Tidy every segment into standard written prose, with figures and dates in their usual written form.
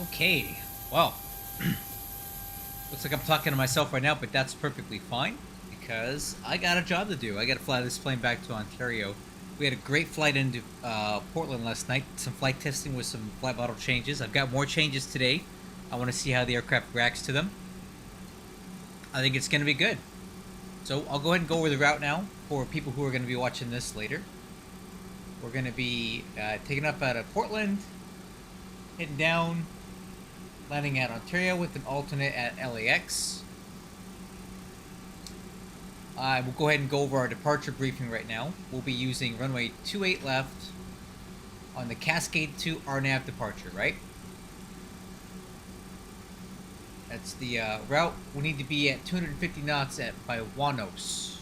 Okay, well, looks like I'm talking to myself right now, but that's perfectly fine because I got a job to do. I got to fly this plane back to Ontario. We had a great flight into Portland last night. Some flight testing with some flight model changes. I've got more changes today. I want to see how the aircraft reacts to them. I think it's going to be good. So I'll go ahead and go over the route now for people who are going to be watching this later. We're going to be taking up out of Portland, heading down, landing at Ontario with an alternate at LAX. We'll go ahead and go over our departure briefing right now. We'll be using runway 28 left on the Cascade to RNAV departure, right? That's the route. We need to be at 250 knots by Wanos.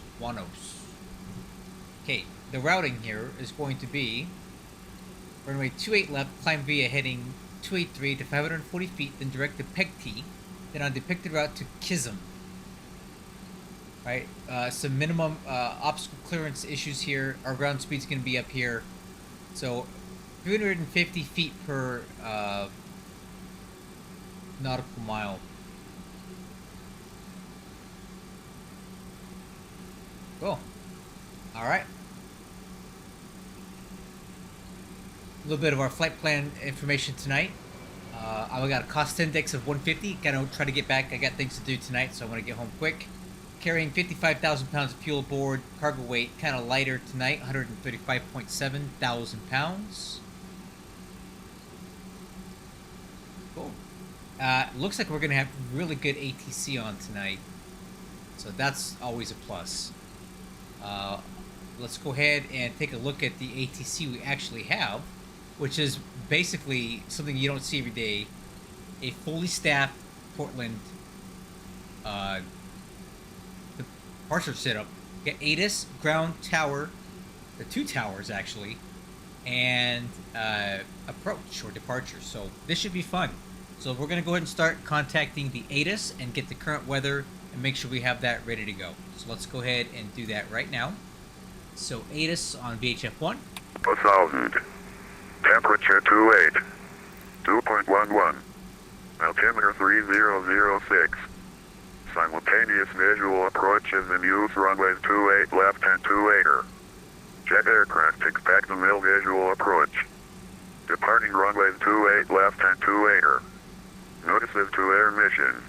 Okay, the routing here is going to be runway 28 left, climb via heading 283 to 540 feet, then direct to Pegti, then on depicted route to Kism. Right, some minimum obstacle clearance issues here. Our ground speed's going to be up here, so 350 feet per nautical mile. Cool. All right. A little bit of our flight plan information tonight. I got a cost index of 150. Gotta try to get back. I got things to do tonight, so I want to get home quick. Carrying 55,000 pounds of fuel aboard. Cargo weight kind of lighter tonight, 135.7 thousand pounds. Cool. Looks like we're gonna have really good ATC on tonight, so that's always a plus. Let's go ahead and take a look at the ATC we actually have, which is basically something you don't see every day. A fully staffed Portland departure setup. We got ATIS, ground tower, the two towers actually, and approach or departure. So this should be fun. So we're going to go ahead and start contacting the ATIS and get the current weather and make sure we have that ready to go. So let's go ahead and do that right now. So ATIS on VHF 1. 1000. Temperature 28. 2.11. Altimeter 3006. Simultaneous visual approaches in use runways 28 left and 28er. Jet aircraft expect the mill visual approach. Departing runways 28 left and 28er. Notices to air mission.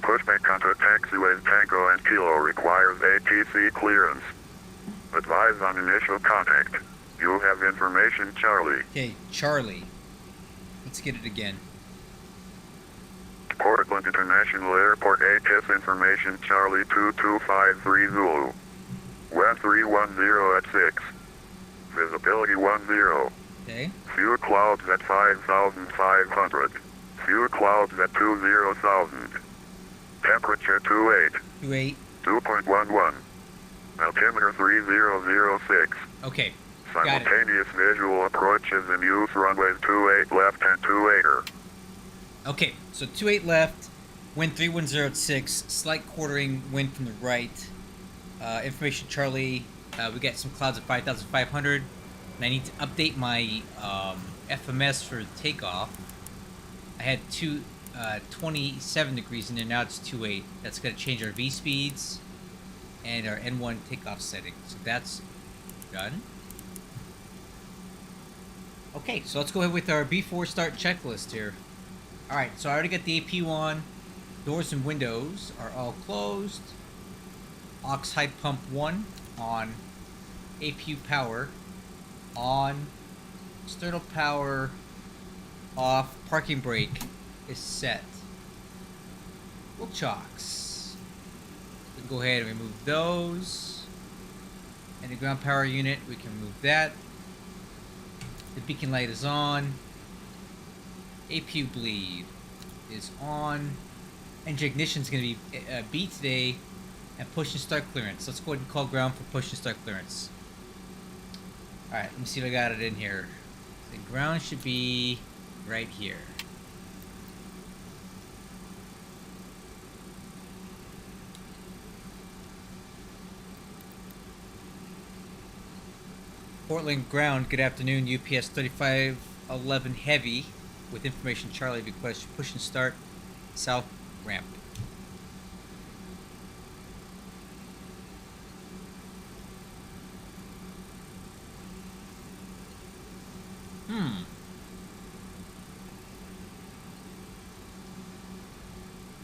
Pushback onto taxiways Tango and Kilo requires ATC clearance. Advise on initial contact. You have information, Charlie. Okay, Charlie. Let's get it again. Portland International Airport ATIS information, Charlie 2253 Zulu. Wind 310 at 6. Visibility 10. Okay. Few clouds at 5,500. Few clouds at 20,000. Temperature 28. 28. 2.11. Altimeter 3006. Okay. Simultaneous visual approaches in use runways 28 left and 28er. Okay, so 28 left, wind 310 at 6, slight quartering wind from the right. Information Charlie, we got some clouds at 5,500, and I need to update my FMS for takeoff. I had 27 degrees in there, now it's 28. That's going to change our V speeds and our N1 takeoff setting. So that's done. Okay, so let's go ahead with our before start checklist here. Alright, so I already got the APU on. Doors and windows are all closed. Aux high pump 1 on. APU power on. External power off. Parking brake is set. Wheel chocks. We can go ahead and remove those. And the ground power unit, we can remove that. The beacon light is on. APU bleed is on. Engine ignition is going to be B today. And push and start clearance. Let's go ahead and call ground for push and start clearance. Alright, let me see if I got it in here. The ground should be right here. Portland ground, good afternoon. UPS 3511 Heavy with information Charlie requests push and start south ramp. Hmm.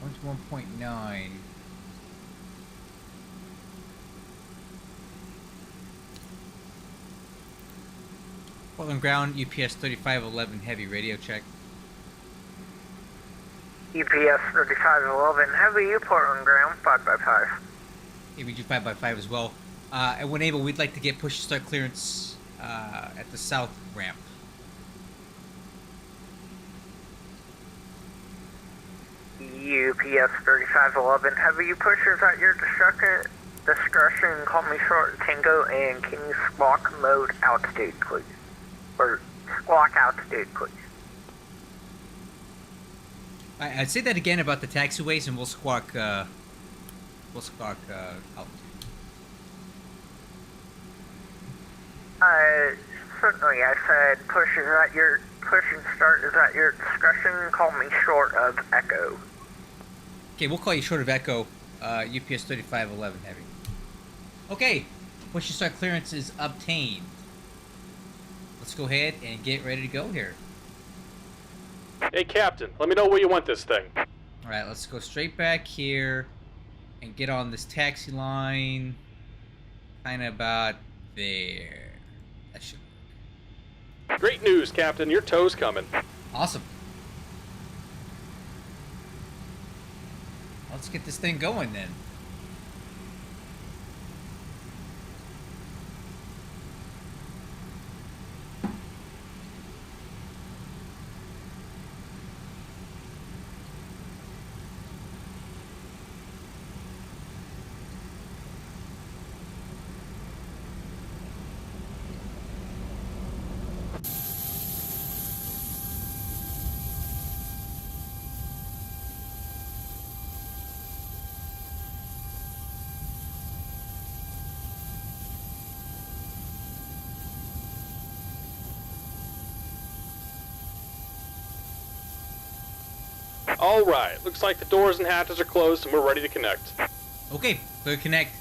One to 1.9. Portland ground, UPS 3511 heavy radio check. UPS 3511 heavy, Portland ground 5x5. ABG 5x5 as well. And when able, we'd like to get push and start clearance at the south ramp. UPS 3511 heavy, pushers at your discretion, call me short Tango, and can you squawk mode altitude, please? Or squawk altitude, please. I'd say that again about the taxiways, and we'll squawk altitude. Certainly, I said push and start is at your discretion, call me short of echo. Okay, we'll call you short of echo, UPS 3511 heavy. Okay, push and start clearance is obtained. Let's go ahead and get ready to go here. Hey, Captain, let me know where you want this thing. Alright, let's go straight back here and get on this taxi line. Kind of about there. That should work. Great news, Captain. Your tow's coming. Awesome. Let's get this thing going then. All right, looks like the doors and hatches are closed and we're ready to connect. Okay, clear connect.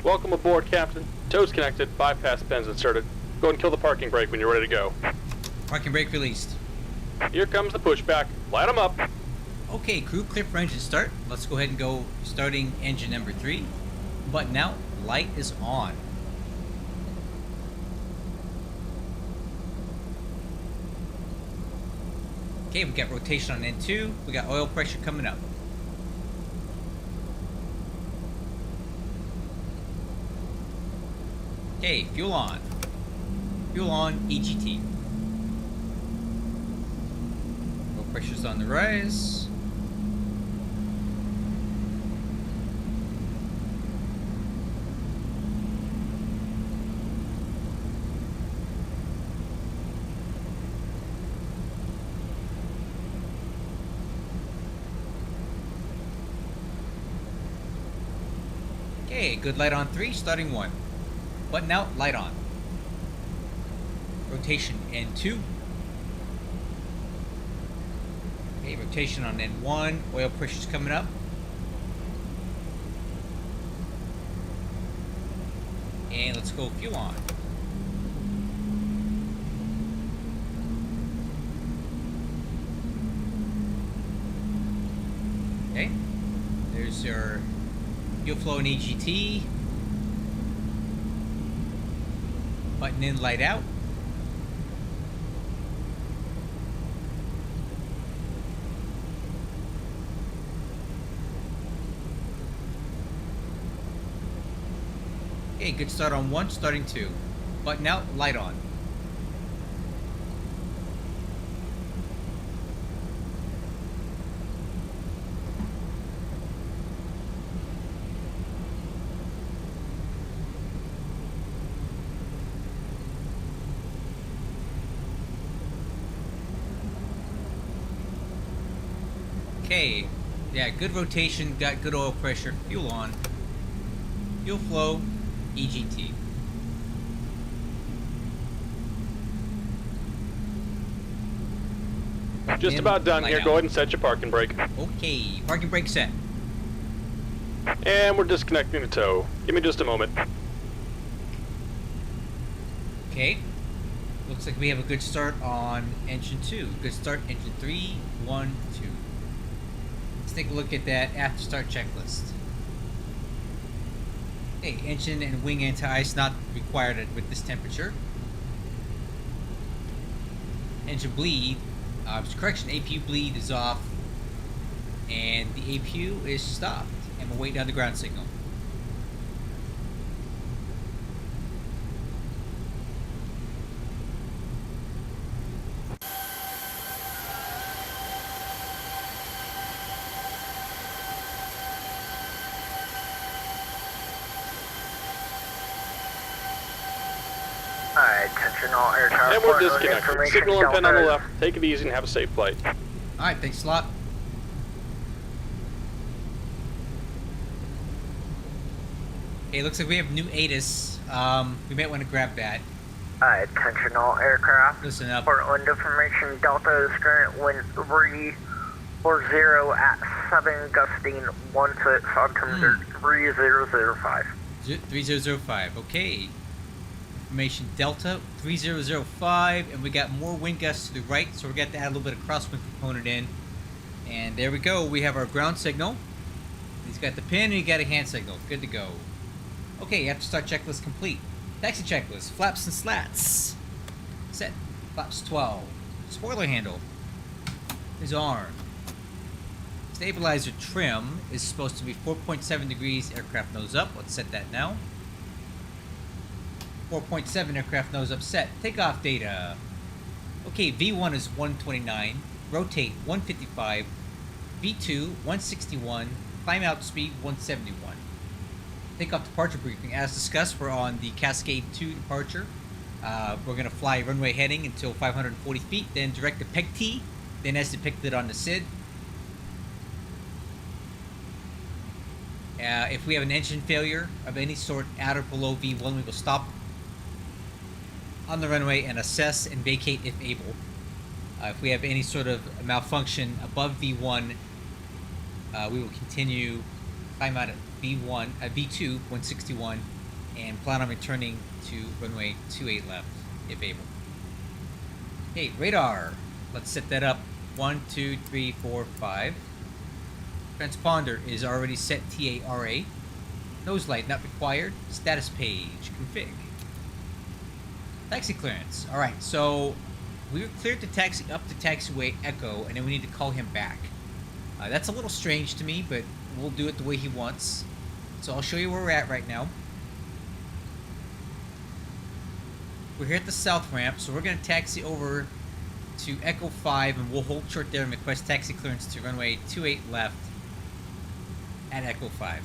Welcome aboard, Captain. Tow's connected, bypass pins inserted. Go ahead and kill the parking brake when you're ready to go. Parking brake released. Here comes the pushback. Light 'em up. Okay, crew, clear for engine start. Let's go ahead and go starting engine number 3. Button out, light is on. Okay, we got rotation on N2. We got oil pressure coming up. Okay, fuel on. Fuel on, EGT. Oil pressure's on the rise. Okay, good light on 3, starting 1. Button out, light on. Rotation N2. Okay, rotation on N1. Oil pressure's coming up. And let's go fuel on. Okay, there's your fuel flow and EGT. Button in, light out. Okay, good start on 1, starting 2. Button out, light on. Okay, yeah, good rotation, got good oil pressure, fuel on, fuel flow, EGT. Just about done here. Go ahead and set your parking brake. Okay, parking brake set. And we're disconnecting the tow. Give me just a moment. Okay, looks like we have a good start on engine 2. Good start, engine 3, 1, 2. Let's take a look at that after start checklist. Okay, engine and wing anti-ice not required with this temperature. Engine bleed, correction, APU bleed is off, and the APU is stopped, and we're waiting on the ground signal. Alright, attention all aircraft. And we're Portland disconnected. information Signal and pin on the Delta. left. Take it easy and have a safe flight. Alright, thanks a lot. Okay, looks like we have new ATIS. We might want to grab that. Alright, attention all aircraft. Listen up. Portland information Delta is current wind 340 at 7 gusting 16 altimeter 3005. 3005, okay. Information Delta 3005, and we got more wind gusts to the right, so we're going to add a little bit of crosswind component in. And there we go, we have our ground signal. He's got the pin and he got a hand signal. Good to go. Okay, after start checklist complete. Taxi checklist, flaps and slats. Set, flaps 12. Spoiler handle is armed. Stabilizer trim is supposed to be 4.7 degrees, aircraft nose up. Let's set that now. 4.7 aircraft nose up set. Takeoff data. Okay, V1 is 129. Rotate 155. V2 161. Climb out speed 171. Takeoff departure briefing. As discussed, we're on the Cascade 2 departure. We're going to fly runway heading until 540 feet, then direct to Peg T, then as depicted on the SID. If we have an engine failure of any sort at or below V1, we will stop on the runway and assess and vacate if able. If we have any sort of malfunction above V1, we will continue climb out at V2 161 and plan on returning to runway 28 left if able. Okay, radar. Let's set that up. 1, 2, 3, 4, 5. Transponder is already set TARA. Nose light not required. Status page. Config. Taxi clearance. Alright, so we were cleared to taxi up to taxiway Echo, and then we need to call him back. That's a little strange to me, but we'll do it the way he wants. So I'll show you where we're at right now. We're here at the south ramp, so we're going to taxi over to Echo 5, and we'll hold short there and request taxi clearance to runway 28 left at Echo 5.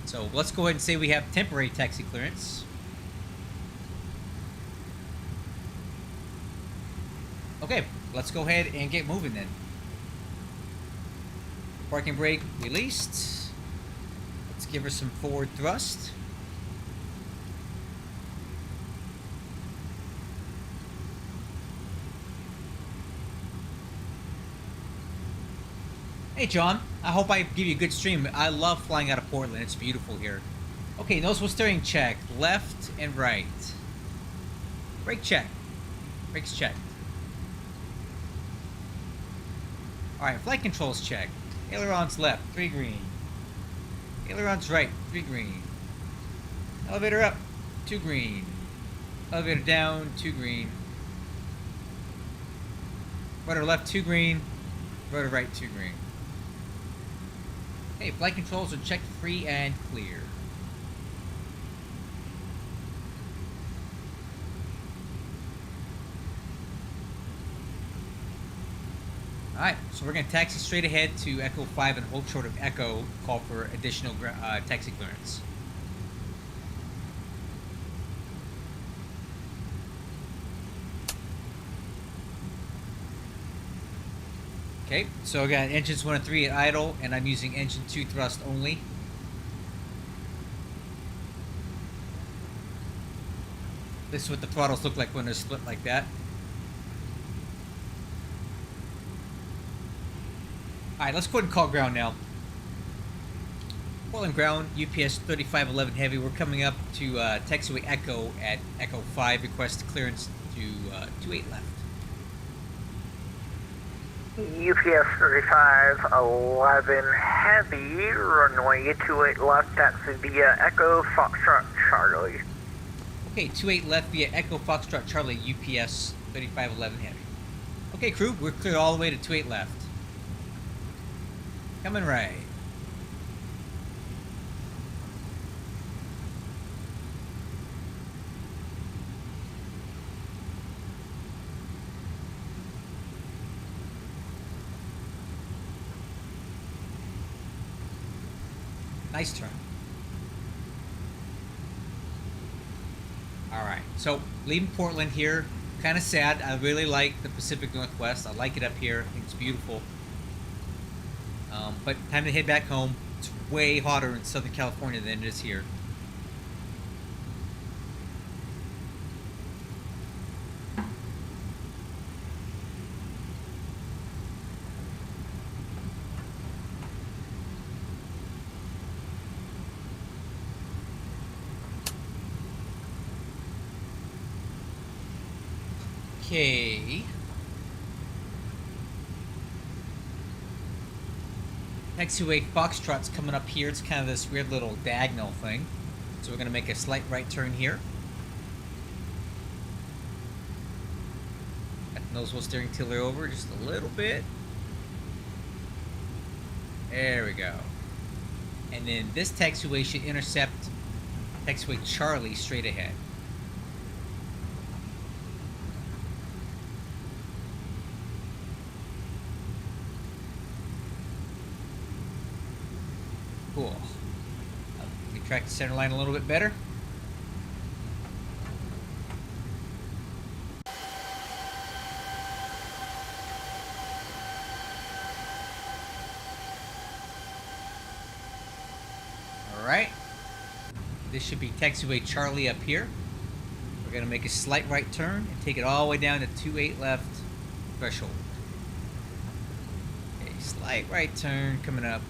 So let's go ahead and say we have temporary taxi clearance. Okay, let's go ahead and get moving then. Parking brake released. Let's give her some forward thrust. Hey John, I hope I give you a good stream. I love flying out of Portland. It's beautiful here. Okay, noticeable steering check. Left and right. Brake check. Brakes checked. Alright, flight controls check. Ailerons left, 3 green. Ailerons right, 3 green. Elevator up, 2 green. Elevator down, 2 green. Rudder left, 2 green. Rudder right, 2 green. Okay, flight controls are checked free and clear. So we're going to taxi straight ahead to Echo 5 and hold short of Echo. Call for additional taxi clearance. Okay, so I got engines 1 and 3 at idle, and I'm using engine 2 thrust only. This is what the throttles look like when they're split like that. Alright, let's go ahead and call ground now. Portland ground, UPS 3511 Heavy. We're coming up to taxiway Echo at Echo 5. Request clearance to 28 left. UPS 3511 Heavy, runway 28 left, that's via Echo Foxtrot Charlie. Okay, 28 left via Echo Foxtrot Charlie, UPS 3511 Heavy. Okay, crew, we're clear all the way to 28 left. Coming right. Nice turn. Alright, so leaving Portland here, kind of sad. I really like the Pacific Northwest. I like it up here. I think it's beautiful. But time to head back home. It's way hotter in Southern California than it is here. Okay. Taxiway Foxtrot's coming up here. It's kind of this weird little diagonal thing. So we're going to make a slight right turn here. Got the nose wheel steering tiller over just a little bit. There we go. And then this taxiway should intercept taxiway Charlie straight ahead. Cool. Let me track the center line a little bit better. Alright. This should be taxiway Charlie up here. We're going to make a slight right turn and take it all the way down to 28 left threshold. Okay, slight right turn coming up.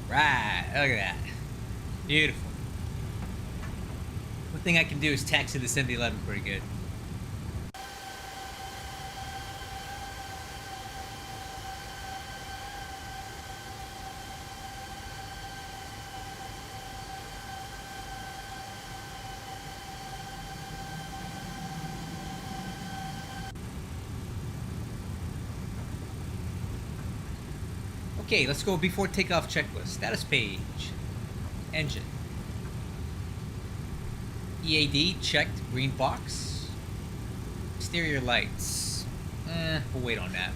Right, look at that. Beautiful. One thing I can do is taxi this MD-11 pretty good. Okay, let's go before takeoff checklist. Status page. Engine. EAD checked, green box. Exterior lights. We'll wait on that.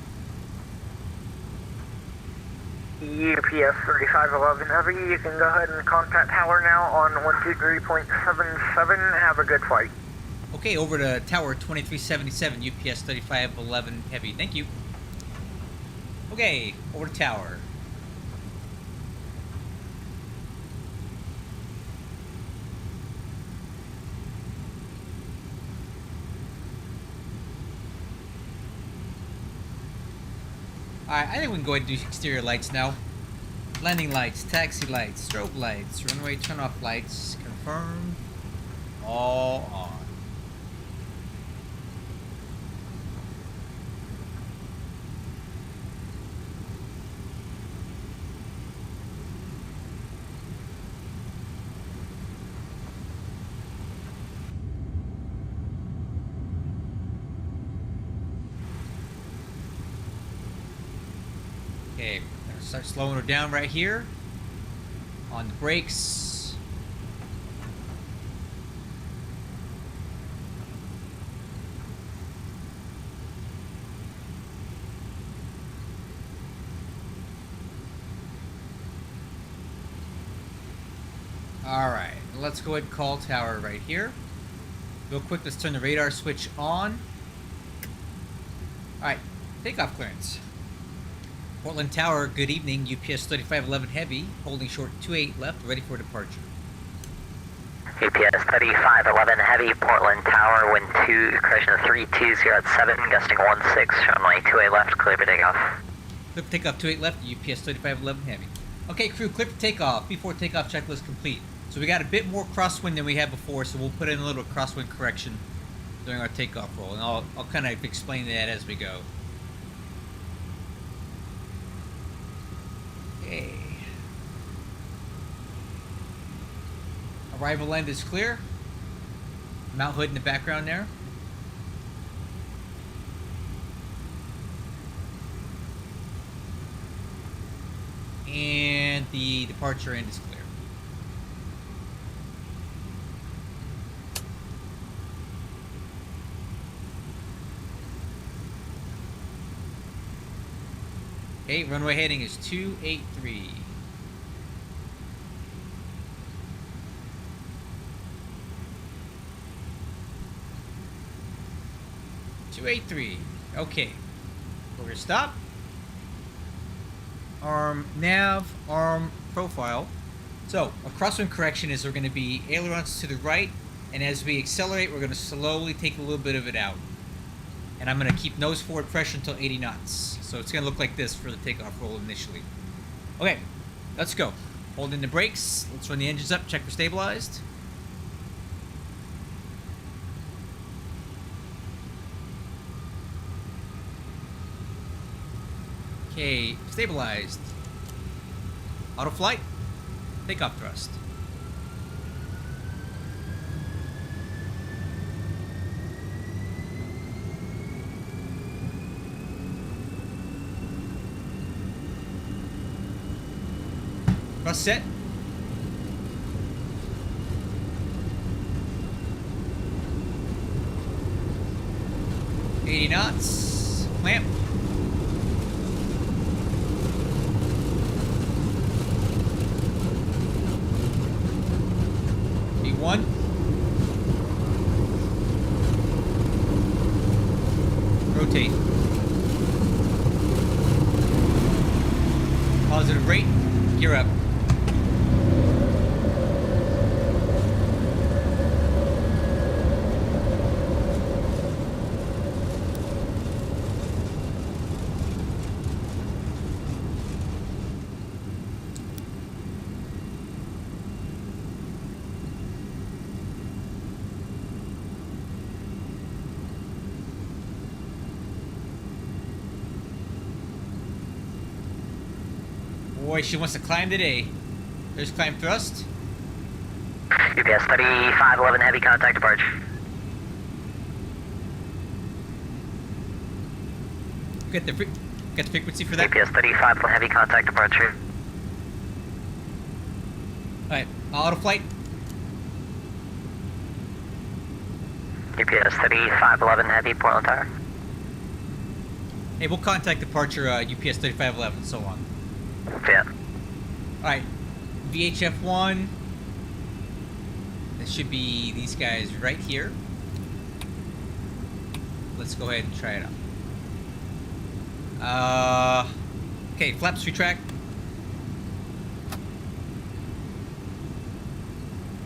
UPS 3511 Heavy, you can go ahead and contact Tower now on 123.77. Have a good flight. Okay, over to Tower 2377, UPS 3511 Heavy. Thank you. Okay, over to Tower. Alright, I think we can go ahead and do exterior lights now. Landing lights, taxi lights, strobe lights, runway turn-off lights, confirmed, all on. Okay, we're gonna start slowing her down right here. On the brakes. let's go ahead and call tower right here. Real quick, let's turn the radar switch on. Alright, takeoff clearance. Portland Tower, good evening. UPS 3511 Heavy, holding short 28 left, ready for departure. UPS 3511 Heavy, Portland Tower, wind 320 at 7, gusting 16, runway 28 left, clear for takeoff. Clear for takeoff 28 left, UPS 3511 Heavy. Okay, crew, clear for takeoff. Before takeoff checklist complete. So we got a bit more crosswind than we had before, so we'll put in a little crosswind correction during our takeoff roll, and I'll kind of explain that as we go. Okay. Arrival end is clear. Mount Hood in the background there. And the departure end is clear. Okay, runway heading is 283. Okay, we're gonna stop. Arm nav, arm profile. So a crosswind correction is we're going to be ailerons to the right, and as we accelerate, we're going to slowly take a little bit of it out. And I'm going to keep nose forward pressure until 80 knots. So it's going to look like this for the takeoff roll initially. Okay, let's go. Hold in the brakes. Let's run the engines up. Check for stabilized. Okay, stabilized. Auto flight. Takeoff thrust. Thrust set. $80 knots. Clamp. V1. Rotate. Positive rate. Gear up. Boy, she wants to climb today. There's climb thrust. UPS 3511 Heavy, contact departure. Get the frequency for that. UPS 3511 Heavy, contact departure. Alright, auto flight. UPS 3511 Heavy, Portland Tower. Hey, we'll contact departure UPS 3511, so on. Yeah. Alright, VHF1. That should be these guys right here. Let's go ahead and try it out. Okay, flaps retract.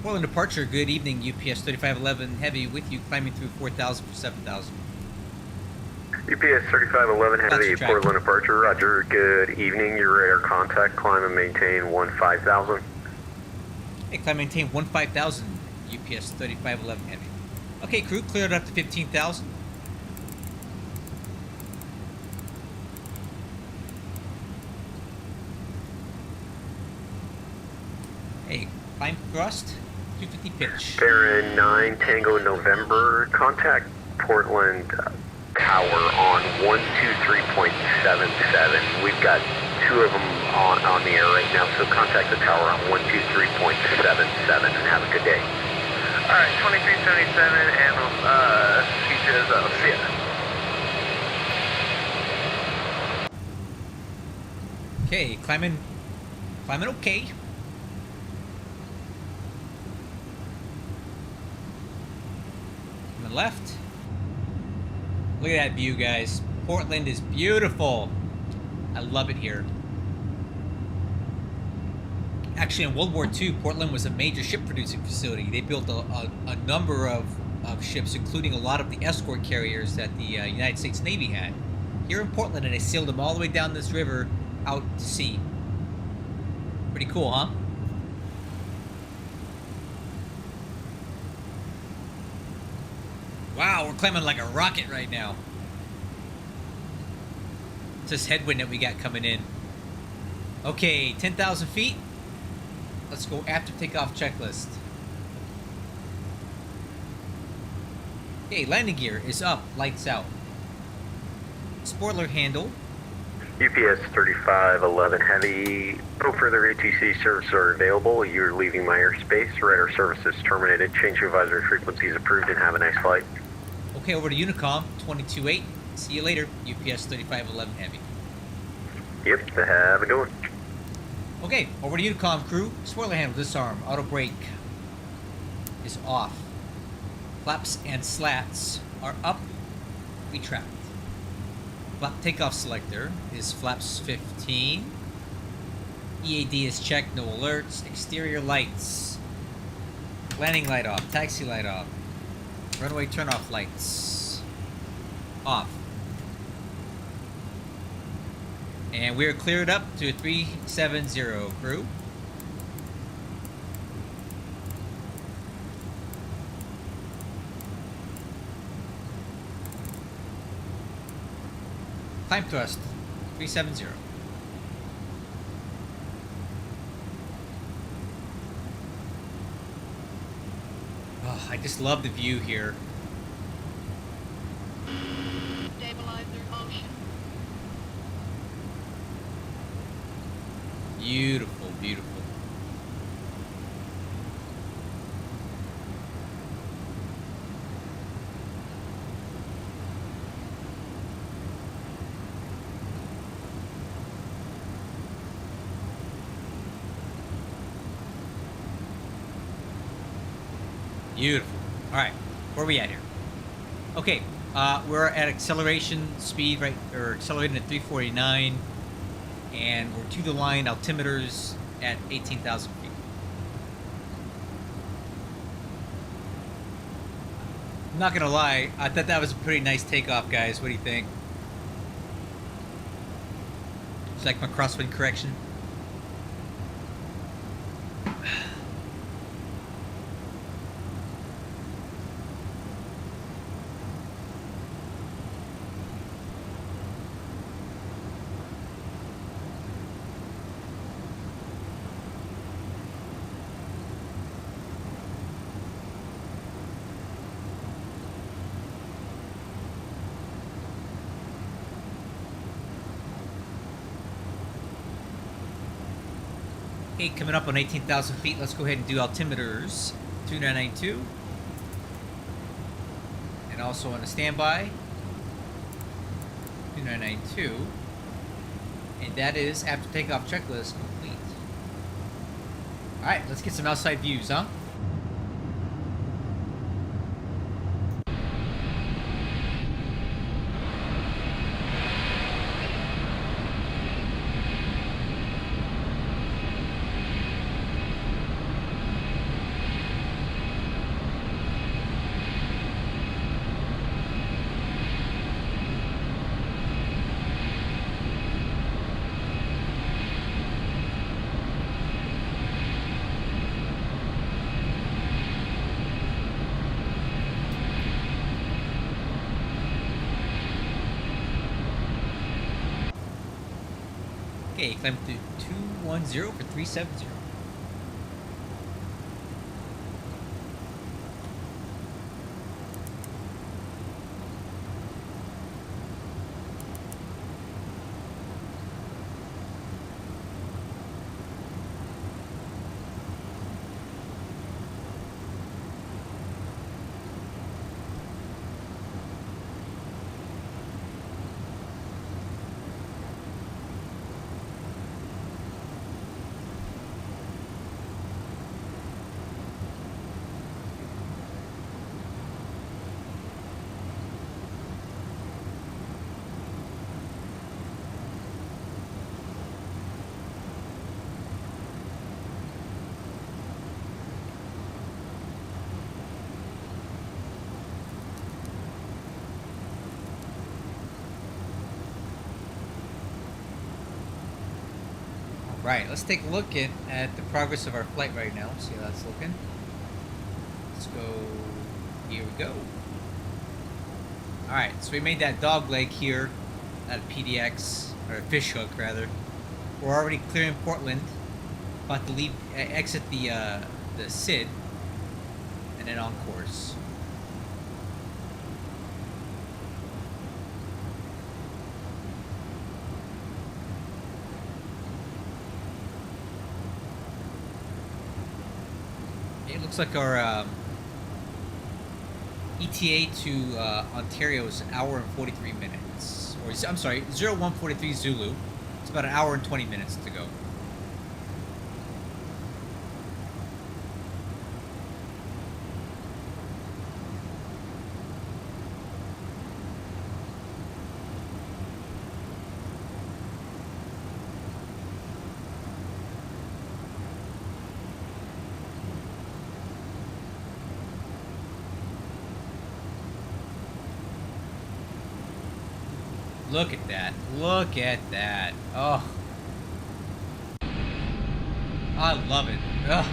Portland departure, good evening, UPS 3511 Heavy with you, climbing through 4,000 for 7,000. UPS 3511 Heavy, Portland departure, roger, good evening, your radar contact, climb and maintain 15,000. Hey, climb and maintain 15,000, UPS 3511 Heavy. Okay, crew, cleared up to 15,000. Hey, climb thrust, 250 pitch. Baron 9 Tango November, contact Portland Tower on 123.77. We've got two of them on the air right now, so contact the tower on 123.77 and have a good day. Alright, 2377 and features see ya. Okay, climbing okay. turn left. Look at that view, guys. Portland is beautiful. I love it here. Actually, in World War II, Portland was a major ship producing facility. They built a number of ships, including a lot of the escort carriers that the United States Navy had here in Portland, and they sailed them all the way down this river out to sea. Pretty cool, huh? Wow, we're climbing like a rocket right now. It's this headwind that we got coming in. Okay, 10,000 feet. Let's go after takeoff checklist. Okay, landing gear is up, lights out. Spoiler handle. UPS 3511 Heavy. No further ATC services are available. You're leaving my airspace. Radar services terminated. Change of advisory frequencies approved, and have a nice flight. Okay, over to Unicom 228. See you later, UPS 3511 Heavy. Yep, have a good one. Okay, over to Unicom crew. Spoiler handle disarm. Auto brake is off. Flaps and slats are up. Retract. Flap takeoff selector is flaps 15. EAD is checked, no alerts. Exterior lights. Landing light off. Taxi light off. Runway turnoff lights off. And we're cleared up to 370 crew. Climb thrust 370. Oh, I just love the view here. Stabilizer motion. Beautiful, beautiful. Beautiful. All right, where are we at here? Okay, we're at acceleration speed, right? Or accelerating at 349, and we're to the line. Altimeters at 18,000 feet. I'm not gonna lie, I thought that was a pretty nice takeoff, guys. What do you think? It's like my crosswind correction. Okay, coming up on 18,000 feet, let's go ahead and do altimeters 2992. And also on a standby 2992. And that is after takeoff checklist complete. Alright, let's get some outside views, huh? Okay, climb to 210 for 370. Right, let's take a look at the progress of our flight right now. See how that's looking. Let's go. Here we go. Alright, so we made that dog leg here at a PDX, or a fish hook rather. We're already clearing Portland. About to leave, exit the SID, and then on course. It looks like our ETA to Ontario is an hour and 43 minutes. Or, I'm sorry, 0143 Zulu. It's about an hour and 20 minutes to go. Look at that. Look at that. Oh. I love it. Ugh.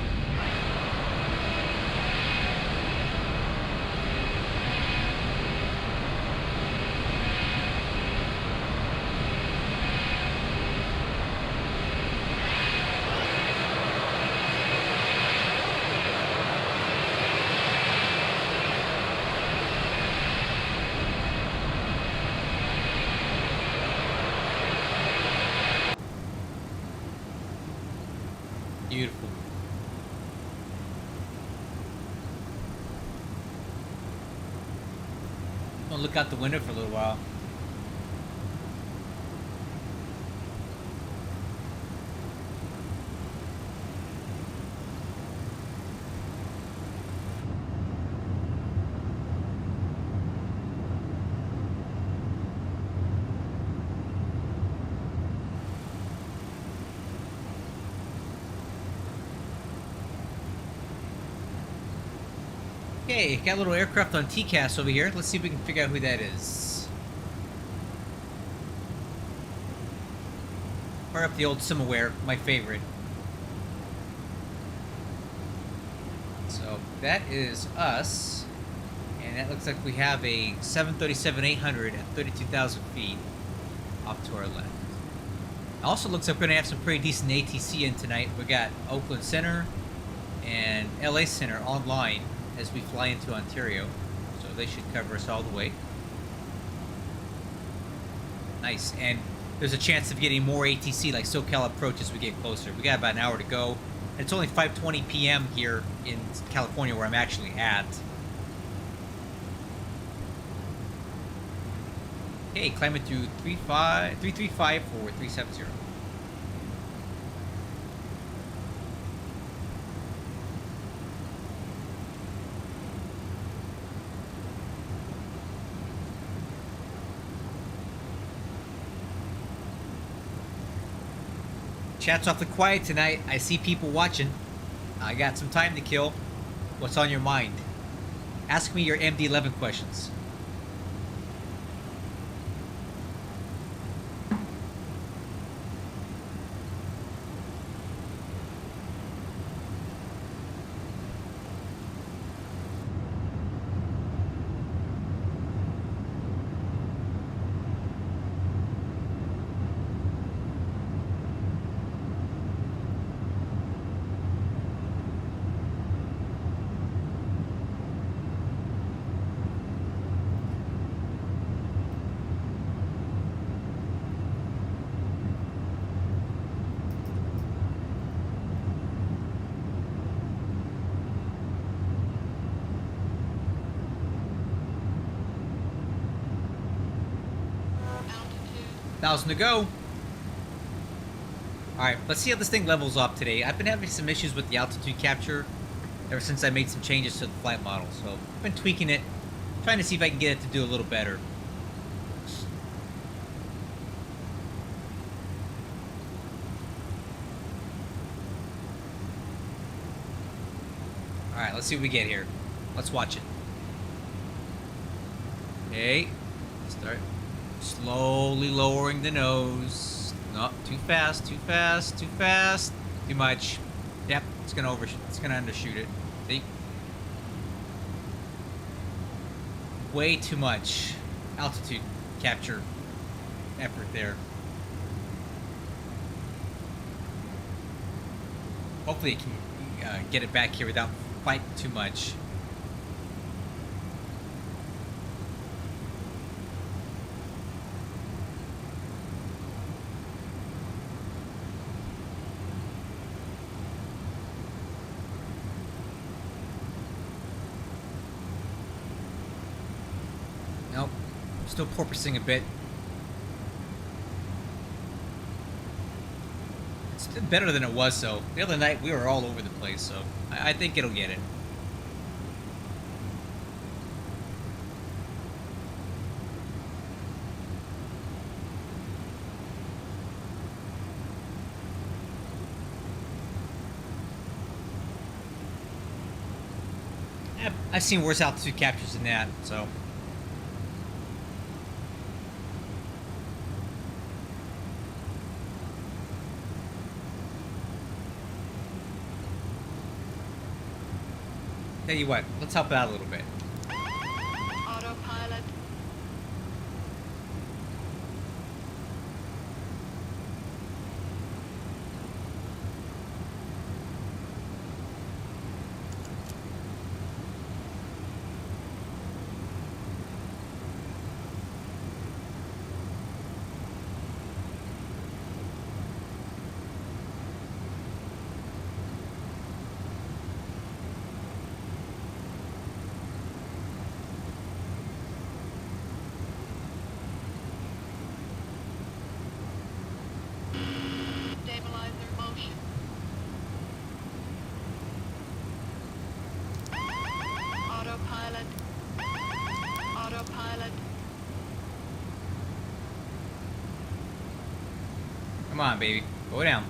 Beautiful. I'm gonna look out the window for a little while. Okay, got a little aircraft on TCAS over here. Let's see if we can figure out who that is. Fire up the old Simaware, my favorite. So that is us. And that looks like we have a 737-800 at 32,000 feet off to our left. Also looks like we're going to have some pretty decent ATC in tonight. We got Oakland Center and LA Center online as we fly into Ontario, so they should cover us all the way. Nice, and there's a chance of getting more ATC like SoCal approach as we get closer. We got about an hour to go, and it's only 5:20 p.m. here in California where I'm actually at. Okay, climbing through 335 for 370. Chat's awfully quiet tonight. I see people watching. I got some time to kill. What's on your mind? Ask me your MD-11 questions. Altitude. 1,000 to go. Alright, let's see how this thing levels up today. I've been having some issues with the altitude capture ever since I made some changes to the flight model. So I've been tweaking it, trying to see if I can get it to do a little better. Alright, let's see what we get here. Let's watch it. Okay. Start slowly lowering the nose. Not Too fast, too fast, too fast. Too much. Yep, it's gonna undershoot it. See? Way too much altitude capture effort there. Hopefully it can get it back here without fighting too much. Nope. Still porpoising a bit. It's still better than it was, though. The other night we were all over the place, so I think it'll get it. I've seen worse altitude captures than that, so. Tell you what, let's help it out a little bit. Autopilot. Stabilizer motion. Autopilot. Autopilot. Come on, baby. Go down.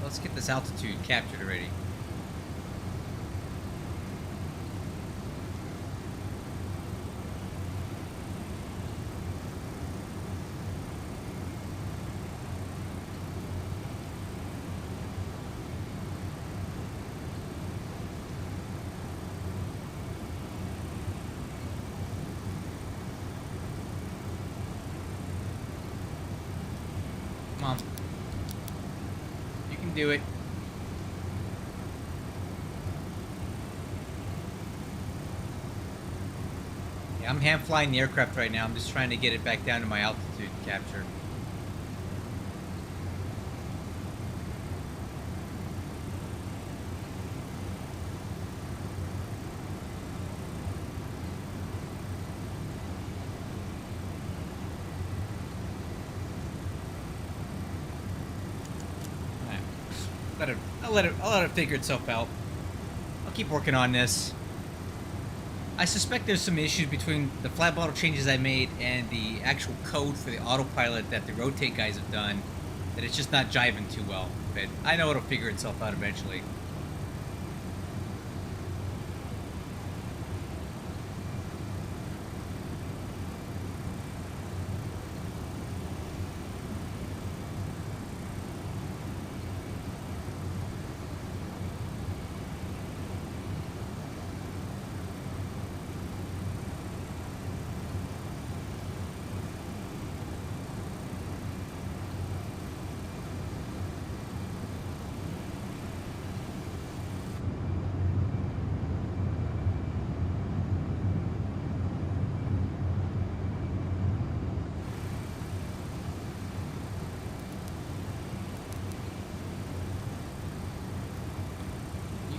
Let's get this altitude captured already. Come on. You can do it. Yeah, I'm hand flying the aircraft right now. I'm just trying to get it back down to my altitude capture. I'll let it figure itself out. I'll keep working on this. I suspect there's some issues between the flat bottle changes I made and the actual code for the autopilot that the rotate guys have done, that it's just not jiving too well. But I know it'll figure itself out eventually.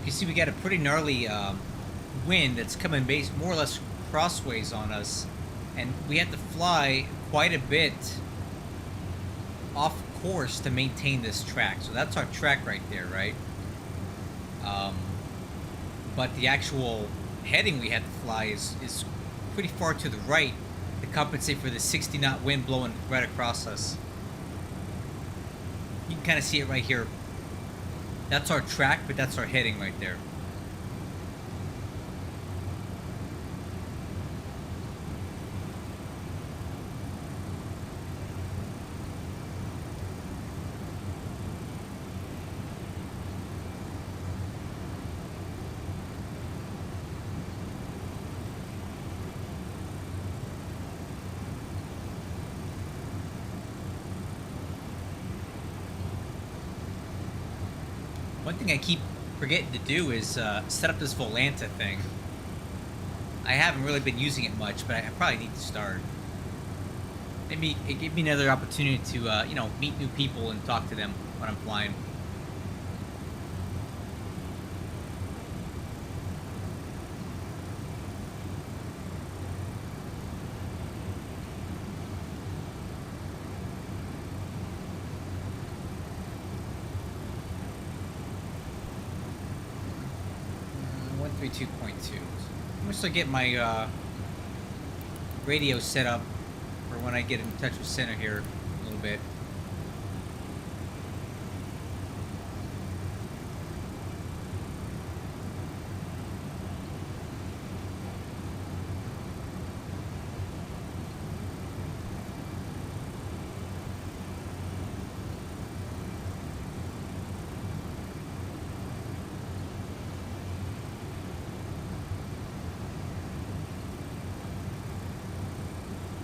You see we got a pretty gnarly wind that's coming more or less crossways on us, and we have to fly quite a bit off course to maintain this track. So that's our track right there, right? But the actual heading we had to fly is pretty far to the right to compensate for the 60-knot wind blowing right across us. You can kind of see it right here. That's our track, but that's our heading right there. One thing I keep forgetting to do is set up this Volanta thing. I haven't really been using it much, but I probably need to start. Maybe it gave me another opportunity to, you know, meet new people and talk to them when I'm flying. Uh, 132.2. I'm gonna start getting my radio set up for when I get in touch with center here a little bit.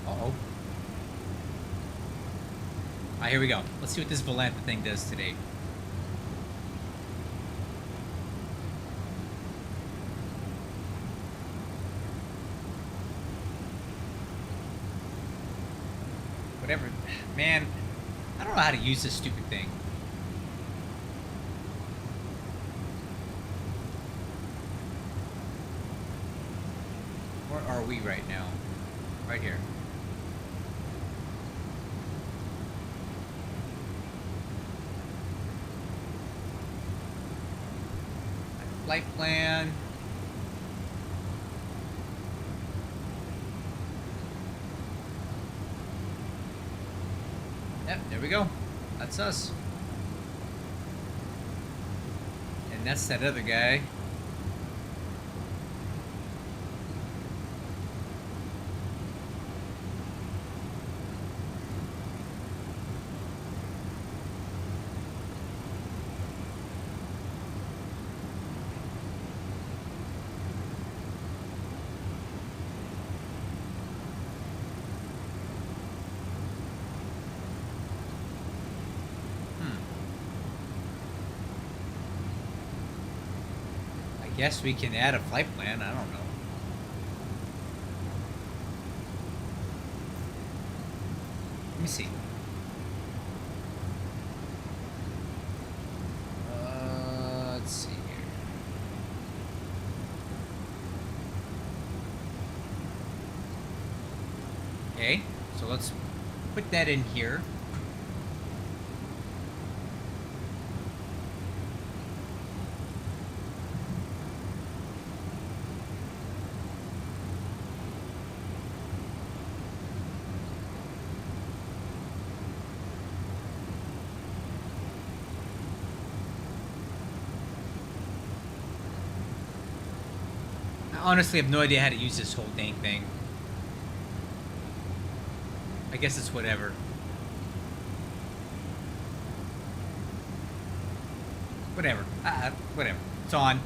Uh-oh. Alright, here we go. Let's see what this Volanta thing does today. Whatever. Man, I don't know how to use this stupid thing. Where are we right now? Right here. Flight plan. Yep, there we go. That's us. And that's that other guy. Guess we can add a flight plan. I don't know. Let me see. Let's see here. Okay, so let's put that in here. I honestly have no idea how to use this whole dang thing. I guess it's whatever. Whatever. Whatever. It's on.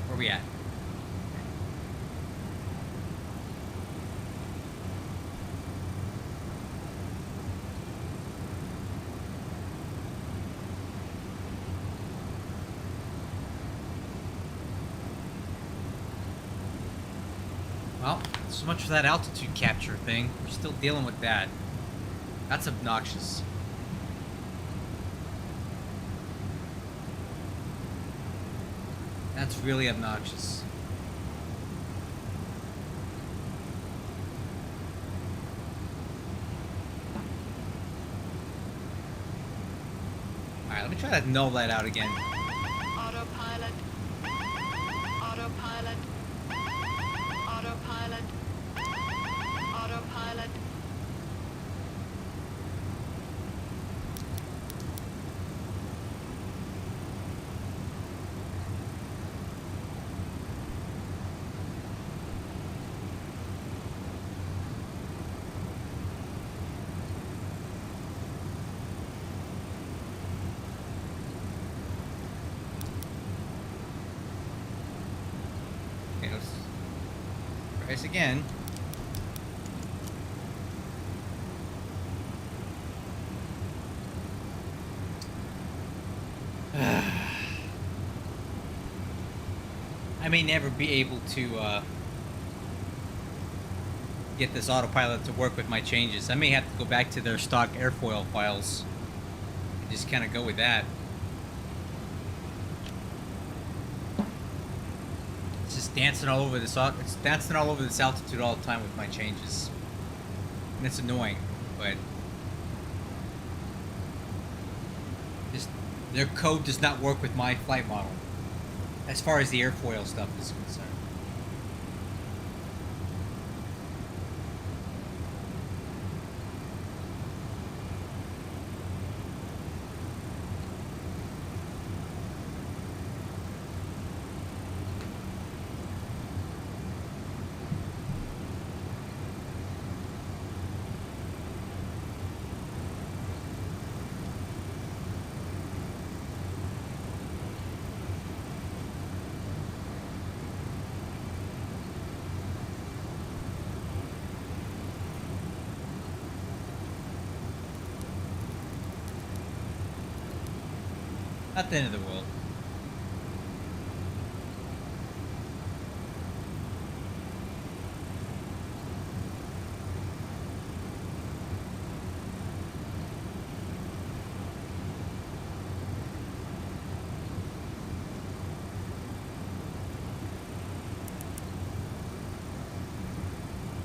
Where we at? Well, so much for that altitude capture thing. We're still dealing with that. That's obnoxious. That's really obnoxious. Alright, let me try to null that out again. Autopilot. Autopilot. Autopilot. Autopilot. Okay, let's try this again. I may never be able to get this autopilot to work with my changes. I may have to go back to their stock airfoil files and just kind of go with that. It's just dancing all over this. It's dancing all over this altitude all the time with my changes, and it's annoying. But just their code does not work with my flight model, as far as the airfoil stuff is concerned. Not the end of the world.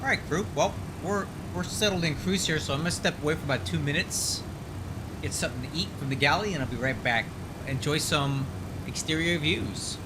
All right, crew. Well, we're settled in cruise here, so I'm gonna step away for about 2 minutes, get something to eat from the galley, and I'll be right back. Enjoy some exterior views.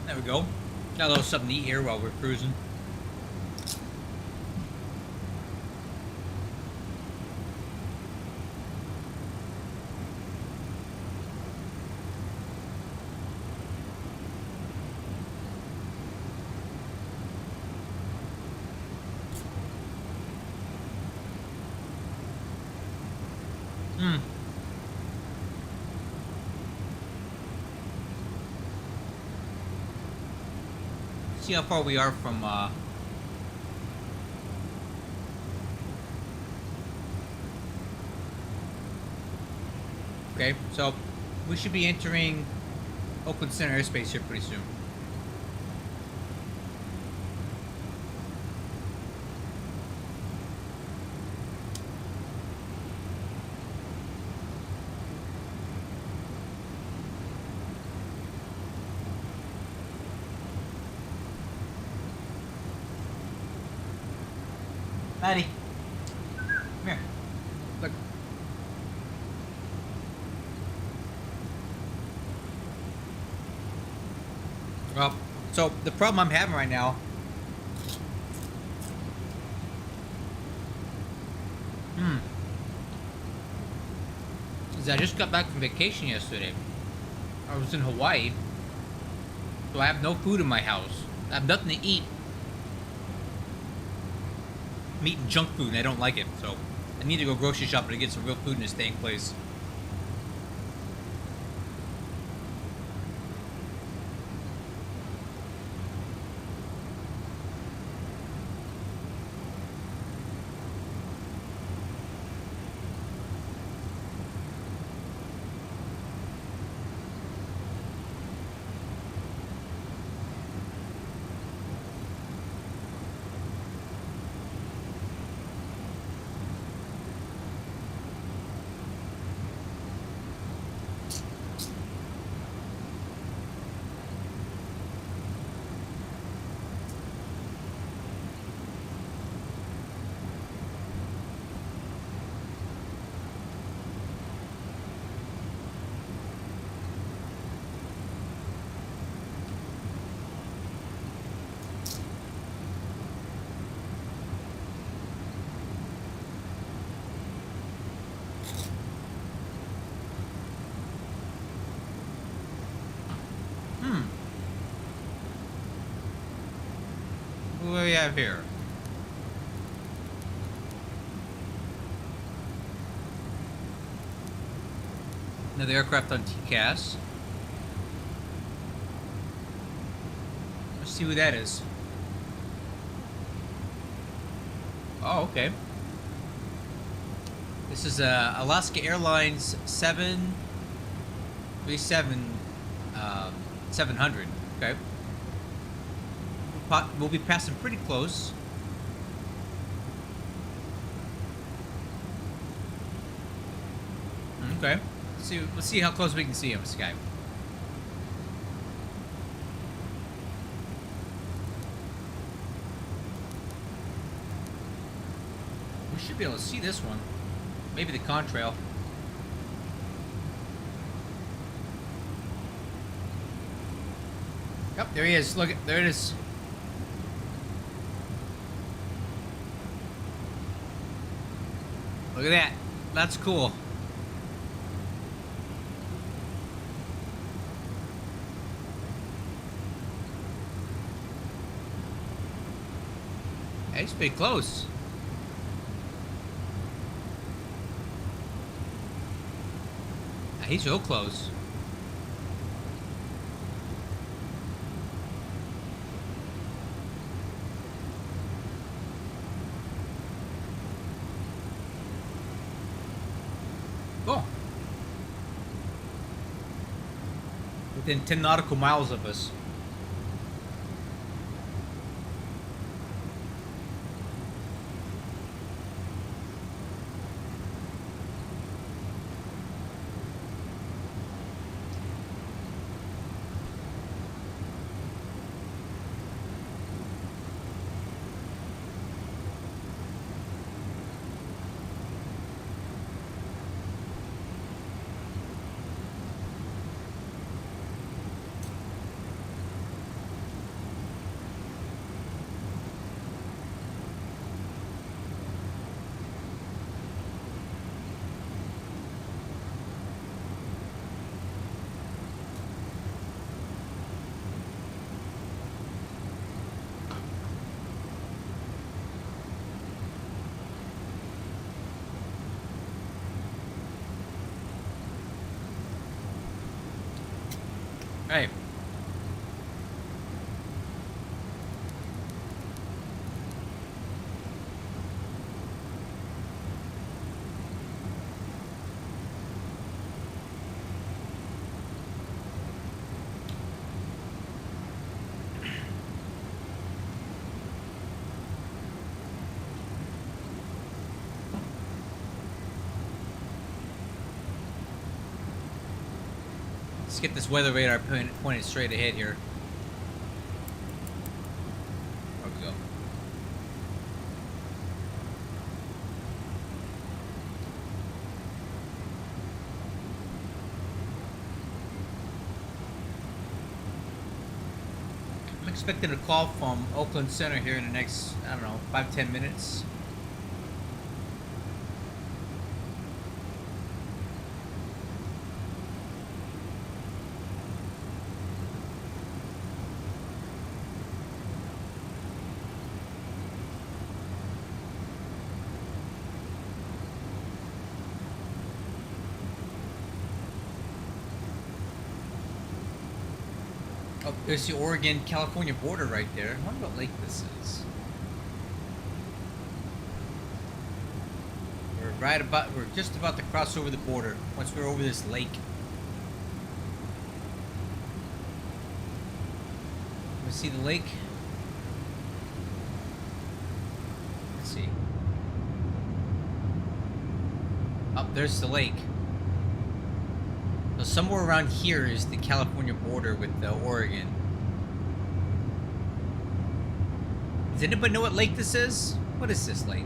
There we go. Got a little something to eat here while we're cruising. See how far we are from okay, so we should be entering Oakland Center airspace here pretty soon. Maddie, come here. Look. Well, so the problem I'm having right now Cause I just got back from vacation yesterday. I was in Hawaii. So I have no food in my house. I have nothing to eat. I'm eating junk food and I don't like it, so I need to go grocery shopping to get some real food in a staying place. What do we have here? Another aircraft on TCAS. Let's see who that is. Oh, okay. This is Alaska Airlines 737 700. Okay. We'll be passing pretty close. Okay. Let's see how close we can see him, this guy. We should be able to see this one. Maybe the contrail. Yep, there he is. Look, there it is. Look at that. That's cool. Hey, he's pretty close. He's real close. Cool. Within 10 nautical miles of us. Hey. Let's get this weather radar pointed straight ahead here. There we go. I'm expecting a call from Oakland Center here in the next, I don't know, 5-10 minutes. There's the Oregon-California border right there. I wonder what lake this is. We're just about to cross over the border once we're over this lake. Let's see the lake. Let's see. Oh, there's the lake. So somewhere around here is the California border with Oregon. Does anybody know what lake this is? What is this lake?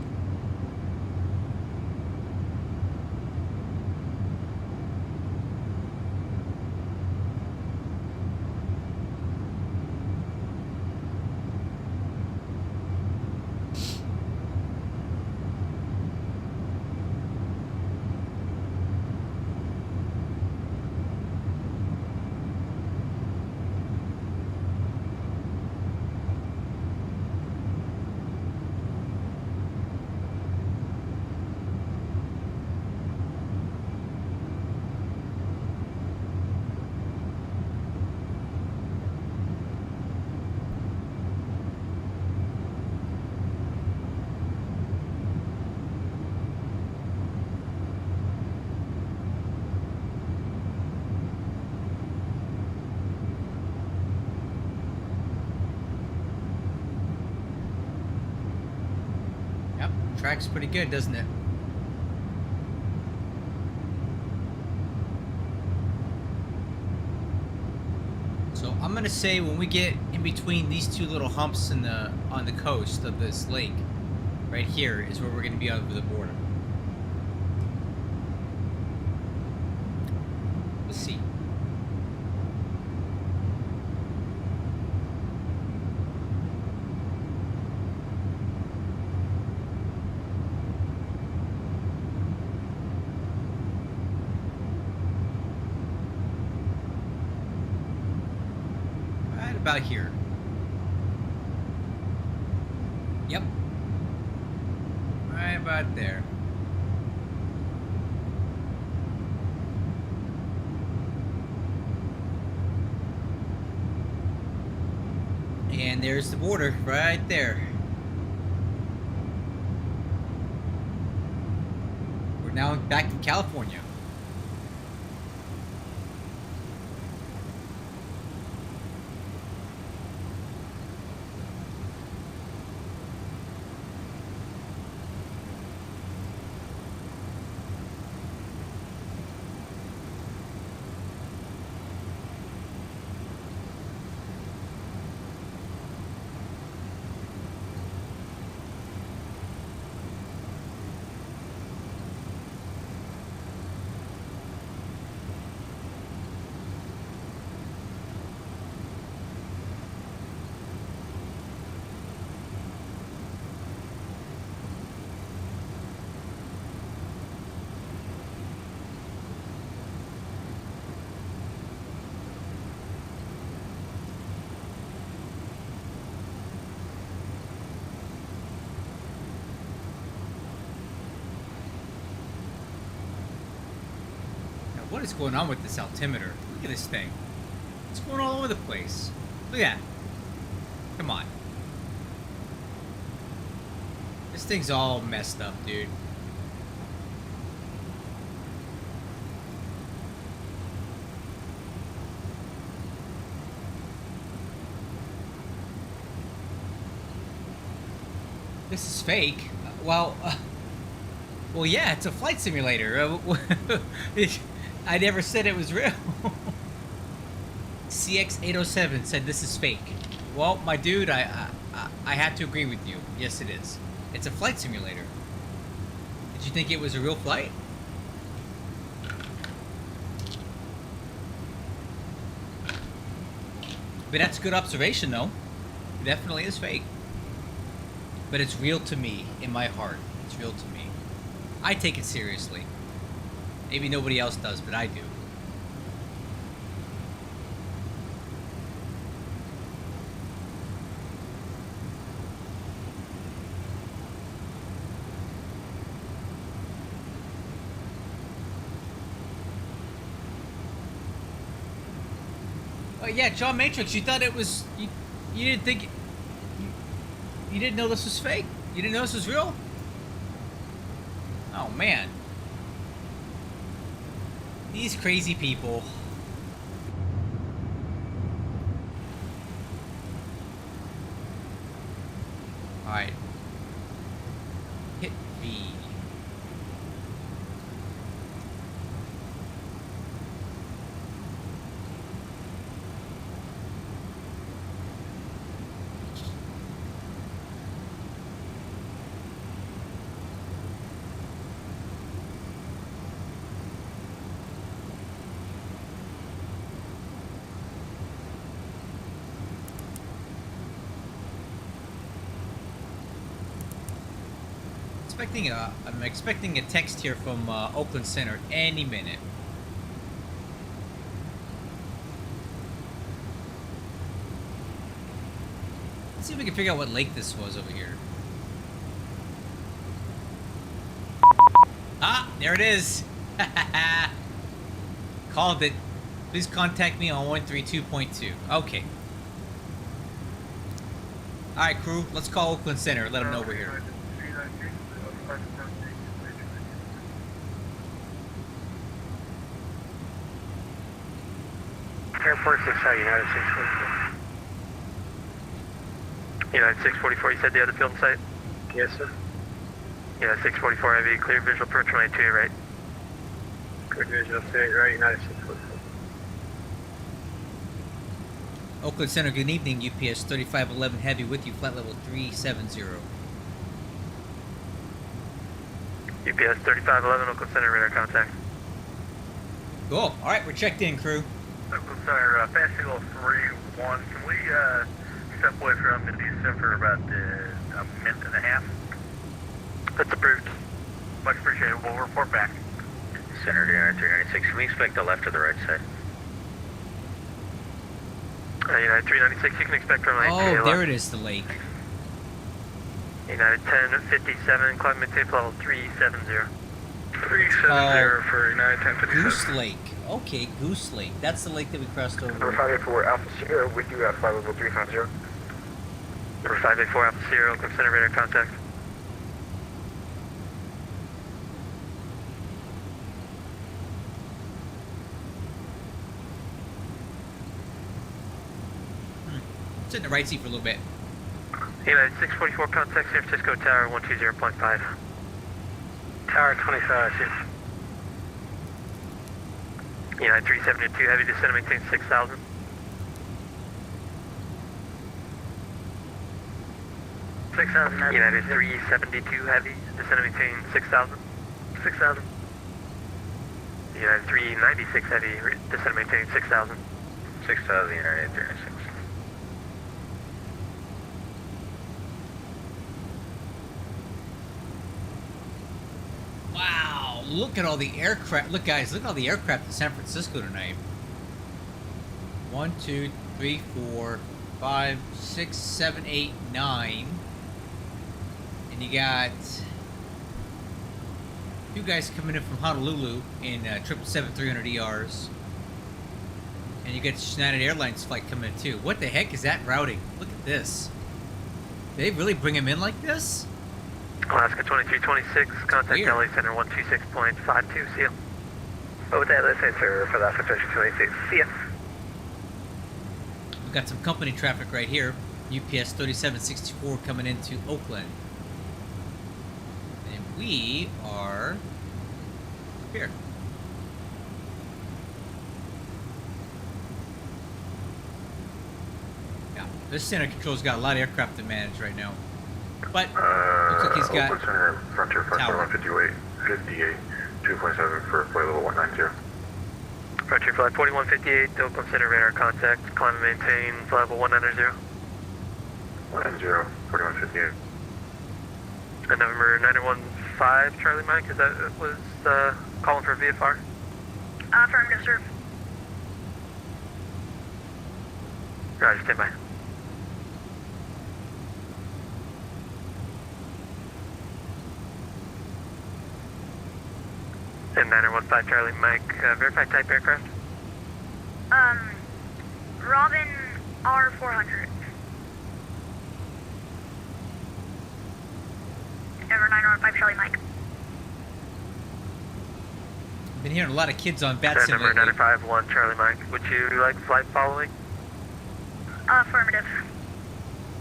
Track's pretty good, doesn't it? So I'm gonna say when we get in between these two little humps on the coast of this lake, right here is where we're gonna be over the border. Let's see. About here. Yep. Right about there. And there's the border right there. We're now back in California. What is going on with this altimeter? Look at this thing. It's going all over the place. Look at that. Come on. This thing's all messed up, dude. This is fake. Well, yeah, it's a flight simulator. I never said it was real. CX807 said this is fake. Well, my dude, I have to agree with you. Yes, it is. It's a flight simulator. Did you think it was a real flight? But that's a good observation, though. It definitely is fake. But it's real to me, in my heart. It's real to me. I take it seriously. Maybe nobody else does, but I do. yeah, John Matrix, you thought it was... You didn't think... You didn't know this was fake? You didn't know this was real? Oh, man. These crazy people. Alright. Hit V. I'm expecting a text here from Oakland Center any minute. Let's see if we can figure out what lake this was over here. Ah, there it is. Called it. Please contact me on 132.2. Okay. All right, crew. Let's call Oakland Center. Let them know we're here. Airport 6 United 644. United 644, you said the other field in sight? Yes, sir. United 644, heavy, clear visual approach 22, right? Clear visual straight right, United 644. Oakland Center, good evening. UPS 3511 Heavy with you, flight level 370. UPS 3511, Oakland Center, radar contact. Cool. All right, we're checked in, crew. Oakland Center, fast signal 3-1. Can we step away from MD-11F for about a minute and a half? That's approved. Much appreciated. We'll report back. Center to United 396, can we expect the left or the right side? United 396, you can expect from lane Oh, there it is, the lake. United 1057, climb maintain level 370. 370 for United 1057. Goose Lake. Okay, Goose Lake. That's the lake that we crossed over. Number 584 Alpha Sierra with you at flight level 350. Number 584 Alpha Sierra, Oakland Center, radar contact. Sit in the right seat for a little bit. United 644, contact San Francisco Tower 120.5. Tower 25, yes. United 372, heavy descent, maintain 6,000. United 372, heavy descent, maintain 6,000. 6,000. United 396, heavy descent, maintain 6,000. 6,000, United 396. Wow, look at all the aircraft. Look, guys, look at all the aircraft in San Francisco tonight. 1, 2, 3, 4, 5, 6, 7, 8, 9. And you got two guys coming in from Honolulu in 777-300 ERs. And you got United Airlines flight coming in too. What the heck is that routing? Look at this. Did they really bring him in like this? Alaska 2326, contact Weird. LA Center 126.52, see ya. Oh, that is sir for Alaska 2326. See ya. We've got some company traffic right here. UPS 3764 coming into Oakland. And we are up here. Yeah, this center control's got a lot of aircraft to manage right now. But looks like he's got Oakland Center, Frontier Flight tower. 4158, 58, 2.7 for flight level 190. Frontier Flight 4158, Oakland Center radar contact, climb and maintain flight level 190. 190, 4158. And November 915, Charlie Mike, is that was calling for VFR? Affirmative, sir. Roger, stand by. And 915 Charlie Mike, verify type aircraft? Robin R400. Number 915 Charlie Mike. Been hearing a lot of kids on Bat Sim Number lately. 951 Charlie Mike. Would you like flight following? Affirmative.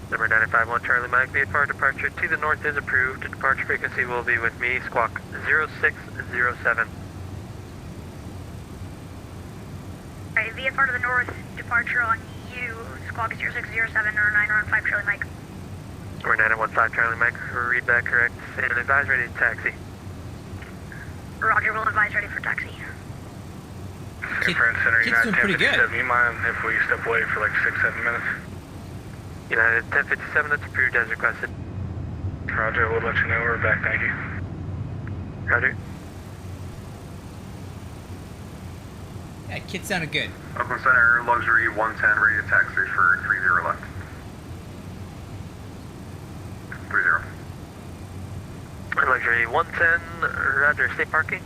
Number 951 Charlie Mike. VFR departure to the north is approved. Departure frequency will be with me. Squawk 0607. Alright, VFR to the north, departure on you, squawk 0607 or 915 Charlie Mike. Number 915 Charlie Mike. Read that correct. And advise ready to taxi. Roger, we'll advise ready for taxi. Kid, kid's doing pretty good. You mind if we step away for like 6-7 minutes? United 1057, that's approved as requested. Roger, we'll let you know we're back, thank you. Roger. Yeah, kid sounded good. Oakland Center, luxury 110, ready to taxi for 30 left. 30. Luxury 110, roger, stay parking.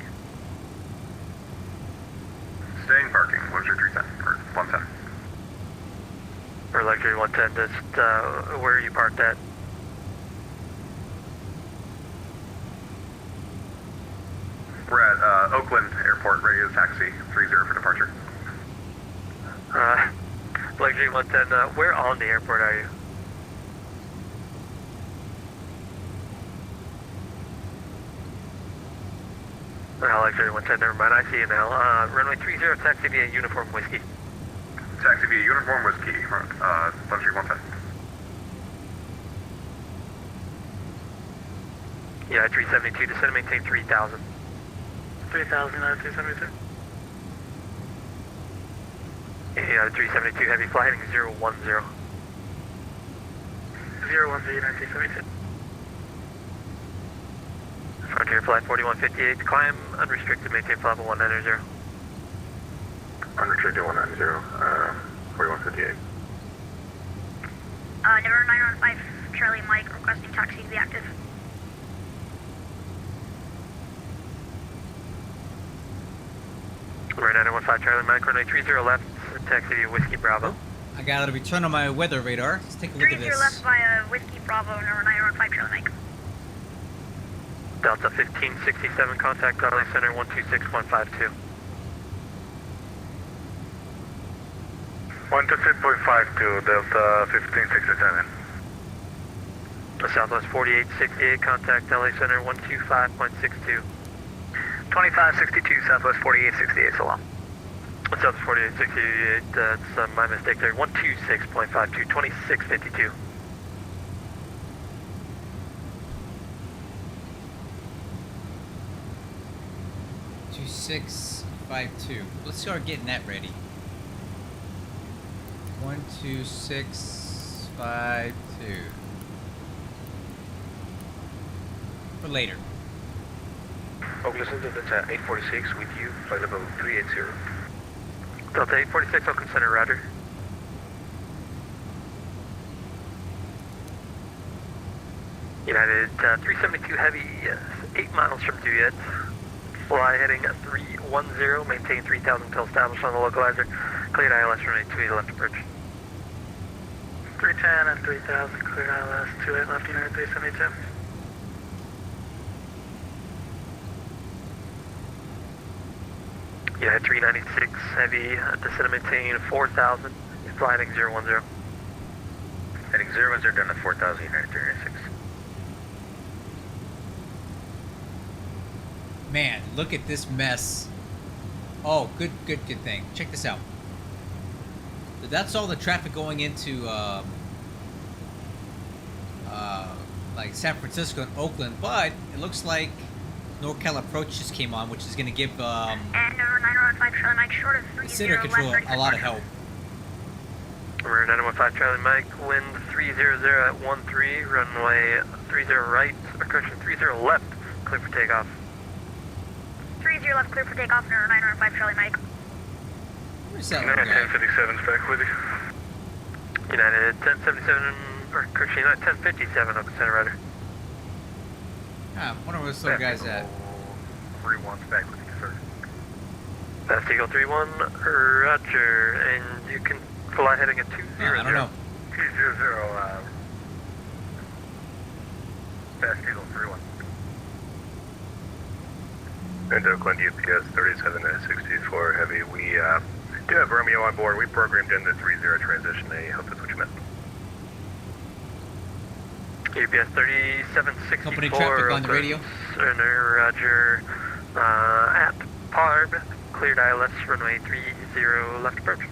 Staying parking, luxury 310, or 110. Or luxury 110, just where are you parked at? We're at Oakland Airport, ready to taxi, 30 for departure. Luxury 110, where on the airport are you? Luxury 110, never mind, I see you now. Runway 30, taxi via uniform whiskey. Taxi via uniform whiskey, luxury 110. Yeah, 372, descend and maintain 3000. 3,000 out of 272. Yeah, 372, heavy flight heading 010. 010, United 272. Frontier flight 4158, climb unrestricted, maintain flight level 190. Unrestricted 190, 4158. Number 915 Charlie Mike requesting taxi to be active. Number 915 Charlie Mike, runway 30 left, taxi via Whiskey Bravo. I got a return on my weather radar. Let's take a look at 30 this. left via Whiskey Bravo, number 915 Charlie Mike. Delta 1567, contact Donnelly Center 126152. 126.52, Delta 1567. Southwest 4868, contact LA Center 125.62. 2562, Southwest 4868, so long. Southwest 4868, that's my mistake there. 126.52, 2652. Two 652. Let's start getting that ready. 12652. For later. Oakland Center, that's at 846 with you, flight level 380. Delta 846, Oakland Center, roger. United 372 heavy, 8 miles from Duyet. Fly heading 310, maintain 3000 until established on the localizer. Cleared ILS runway 28 left approach. 310 and 3,000, cleared ILS, 28 left, United 372. United 396 heavy, descend and maintain 4000. Fly heading 010. Heading 010 down to 4000, United 396. Man, look at this mess. Oh, good thing. Check this out. So that's all the traffic going into like San Francisco and Oakland, but it looks like NorCal approach just came on, which is going to give And number 915 Charlie Mike, short of 30 Center left, Control ready for a lot of departure. help. Number 915 Charlie Mike, wind 300 at 13, runway 30 right, or correction 30 left, clear for takeoff. 30 left, clear for takeoff, number 915 Charlie Mike. Where's that United little guy? 1057 is back with you. United 1077, or correction, United 1057, Oakland Center, roger. Ah, I wonder where this little guy's at. 31's back with you, sir. Fast Eagle 31, roger, and you can Fly heading at 200. I don't know. 200, Fast Eagle 31. And Oakland UPS 3764 Heavy. We do have Romeo on board. We programmed in the 30 transition. I hope that's what you meant. UPS 3764. Company traffic on the radio. Center, Roger. At PARB, cleared ILS runway 30, left approach.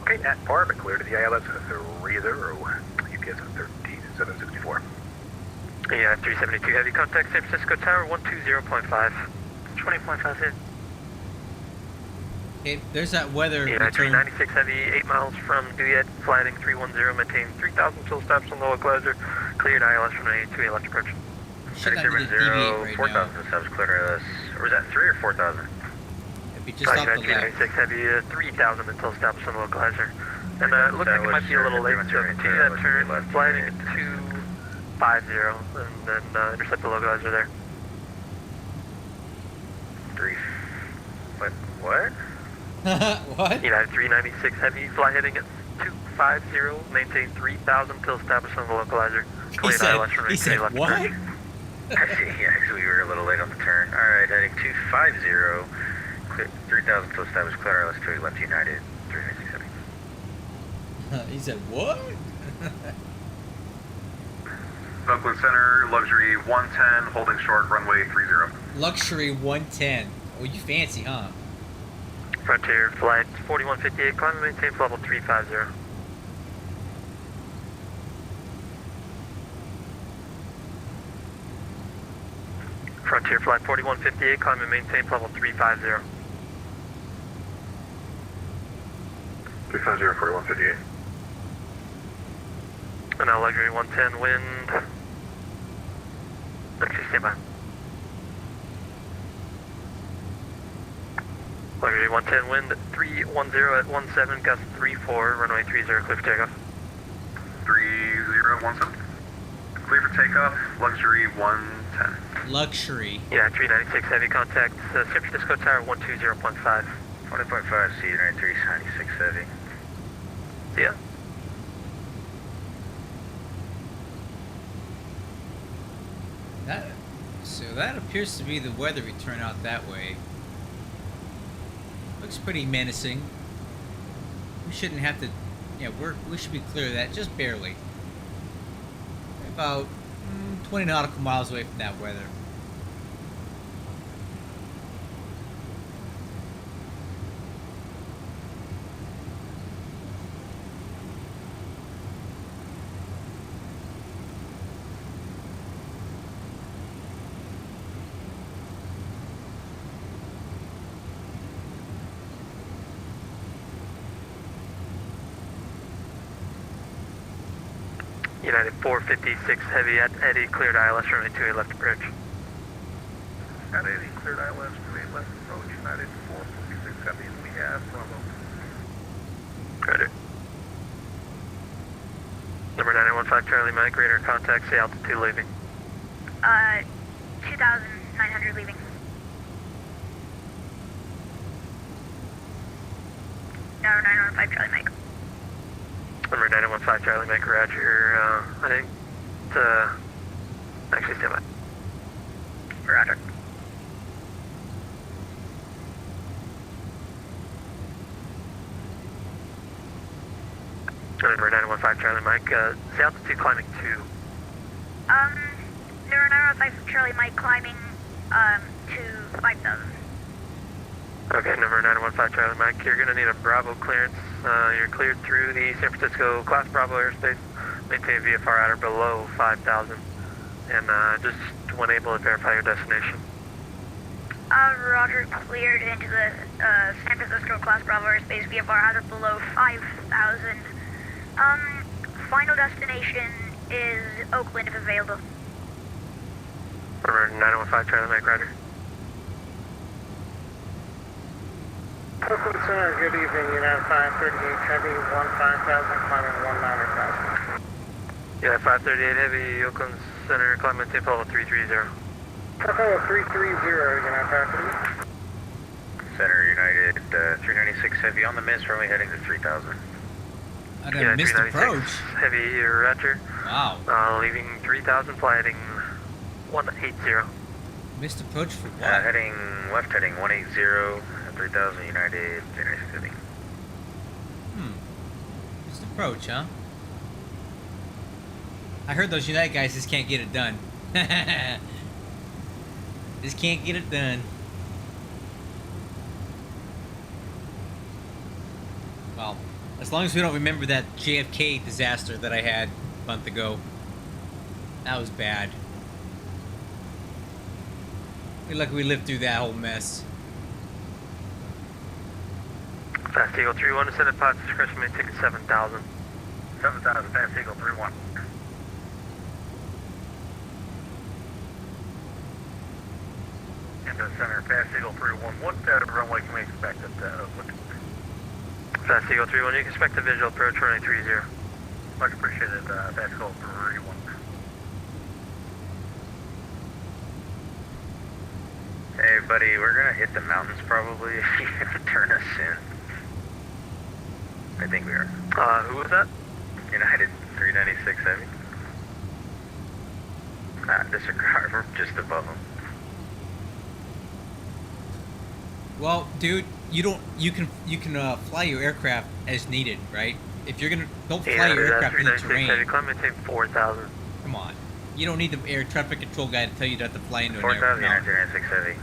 Okay, at PARB, clear to the ILS 30, UPS 3764. Yeah, 372 heavy contact San Francisco Tower 120.5. 20.5 Okay, there's that weather Yeah, return. 396 heavy, 8 miles from Duyet, flying 310, maintain 3,000 till stops on the localizer, cleared ILS runway 28 left approach. Should not need to deviate right 4,000 now. subs clear ILS. Or is that 3 or 4,000? It'd be just off the left. 396 heavy, 3,000 until stops on the localizer. And it looks like it might be a little late, so continue that turn, flying at 250, and then intercept the localizer there. 3. What? What? United 396 heavy, fly heading at 250, maintain 3,000 till established on the localizer. Cleared ILS runway 28 left what? approach. I see, yeah, actually we were a little late on the turn. Alright, heading 250, clear, 3,000 to establish clear ILS 2 left United 396 heavy. He said, what? Oakland Center, luxury 110, holding short, runway 30. Luxury 110. Oh, you fancy, huh? Frontier flight 4158, climb and maintain level 350. Frontier flight 4158, climb and maintain level 350. 350, 4158. And now luxury 110 wind. Actually, stand by. Luxury 110 wind 310 at 17, gust 34, runway 30, clear for takeoff. 3017. Clear for takeoff, luxury 110. Luxury. Yeah, 396 heavy contact, San Francisco Tower 120.5. 20.5 C, United 396 heavy. See ya. So that appears to be the weather return out that way. Looks pretty menacing. We shouldn't have to. Yeah, we should be clear of that just barely. About 20 nautical miles away from that weather. United 456 heavy at Eddie, cleared ILS runway 28 left approach. At 80, cleared ILS 28 left approach, United 456 Heavy, we have Bravo. Roger. Number 915 Charlie Mike, radar contact, say altitude leaving. 2,900 leaving. No, 915 Charlie Mike. Number 915 Charlie Mike, roger. I think, actually stand by. Roger. Number 915 Charlie Mike, say altitude climbing 2. Number 915 Charlie Mike climbing, to 5,000. Okay, number 915 Charlie Mike, you're going to need a Bravo clearance. You're cleared through the San Francisco Class Bravo airspace. Maintain VFR at or below 5,000. And just when able to verify your destination. Roger, cleared into the San Francisco Class Bravo airspace. VFR at or below 5,000. Final destination is Oakland if available. Number 915 Charlie Mike, roger. Oakland Center, good evening, United 538 Heavy, 15,000, climbing 19,000. Yeah, 538 Heavy, Oakland Center, climb maintain level 330. Level 330, United 538. Center United 396 Heavy on the mist, runway heading to 3,000. I got a missed approach. Heavy Roger. Wow. Leaving 3000, flighting 180. Missed approach for what? Heading left, heading 180, 3000 United, 360. Missed approach, huh? I heard those United guys just can't get it done. Just can't get it done. Well, as long as we don't remember that JFK disaster that I had a month ago. That was bad. We're lucky we lived through that whole mess. Fast Eagle 3-1, descended pilot's discretion, may ticket 7000. 7000, Fast Eagle 3-1. Into center, Fast Eagle 3-1. What runway can we expect at Oakland? Fast Eagle 3-1, you can expect a visual approach running 30. Much appreciated, Fast Eagle 3-1. Hey buddy, we're gonna hit the mountains probably if you turn us in. I think we are. Who was that? United 396 Heavy. Disregard, we're just above them. Well, dude, you can fly your aircraft as needed, right? If you're gonna don't fly your aircraft in the terrain. Heavy, climb maintain 4000. Come on, you don't need the air traffic control guy to tell you not to fly into an 4000 aircraft. United 396 Heavy.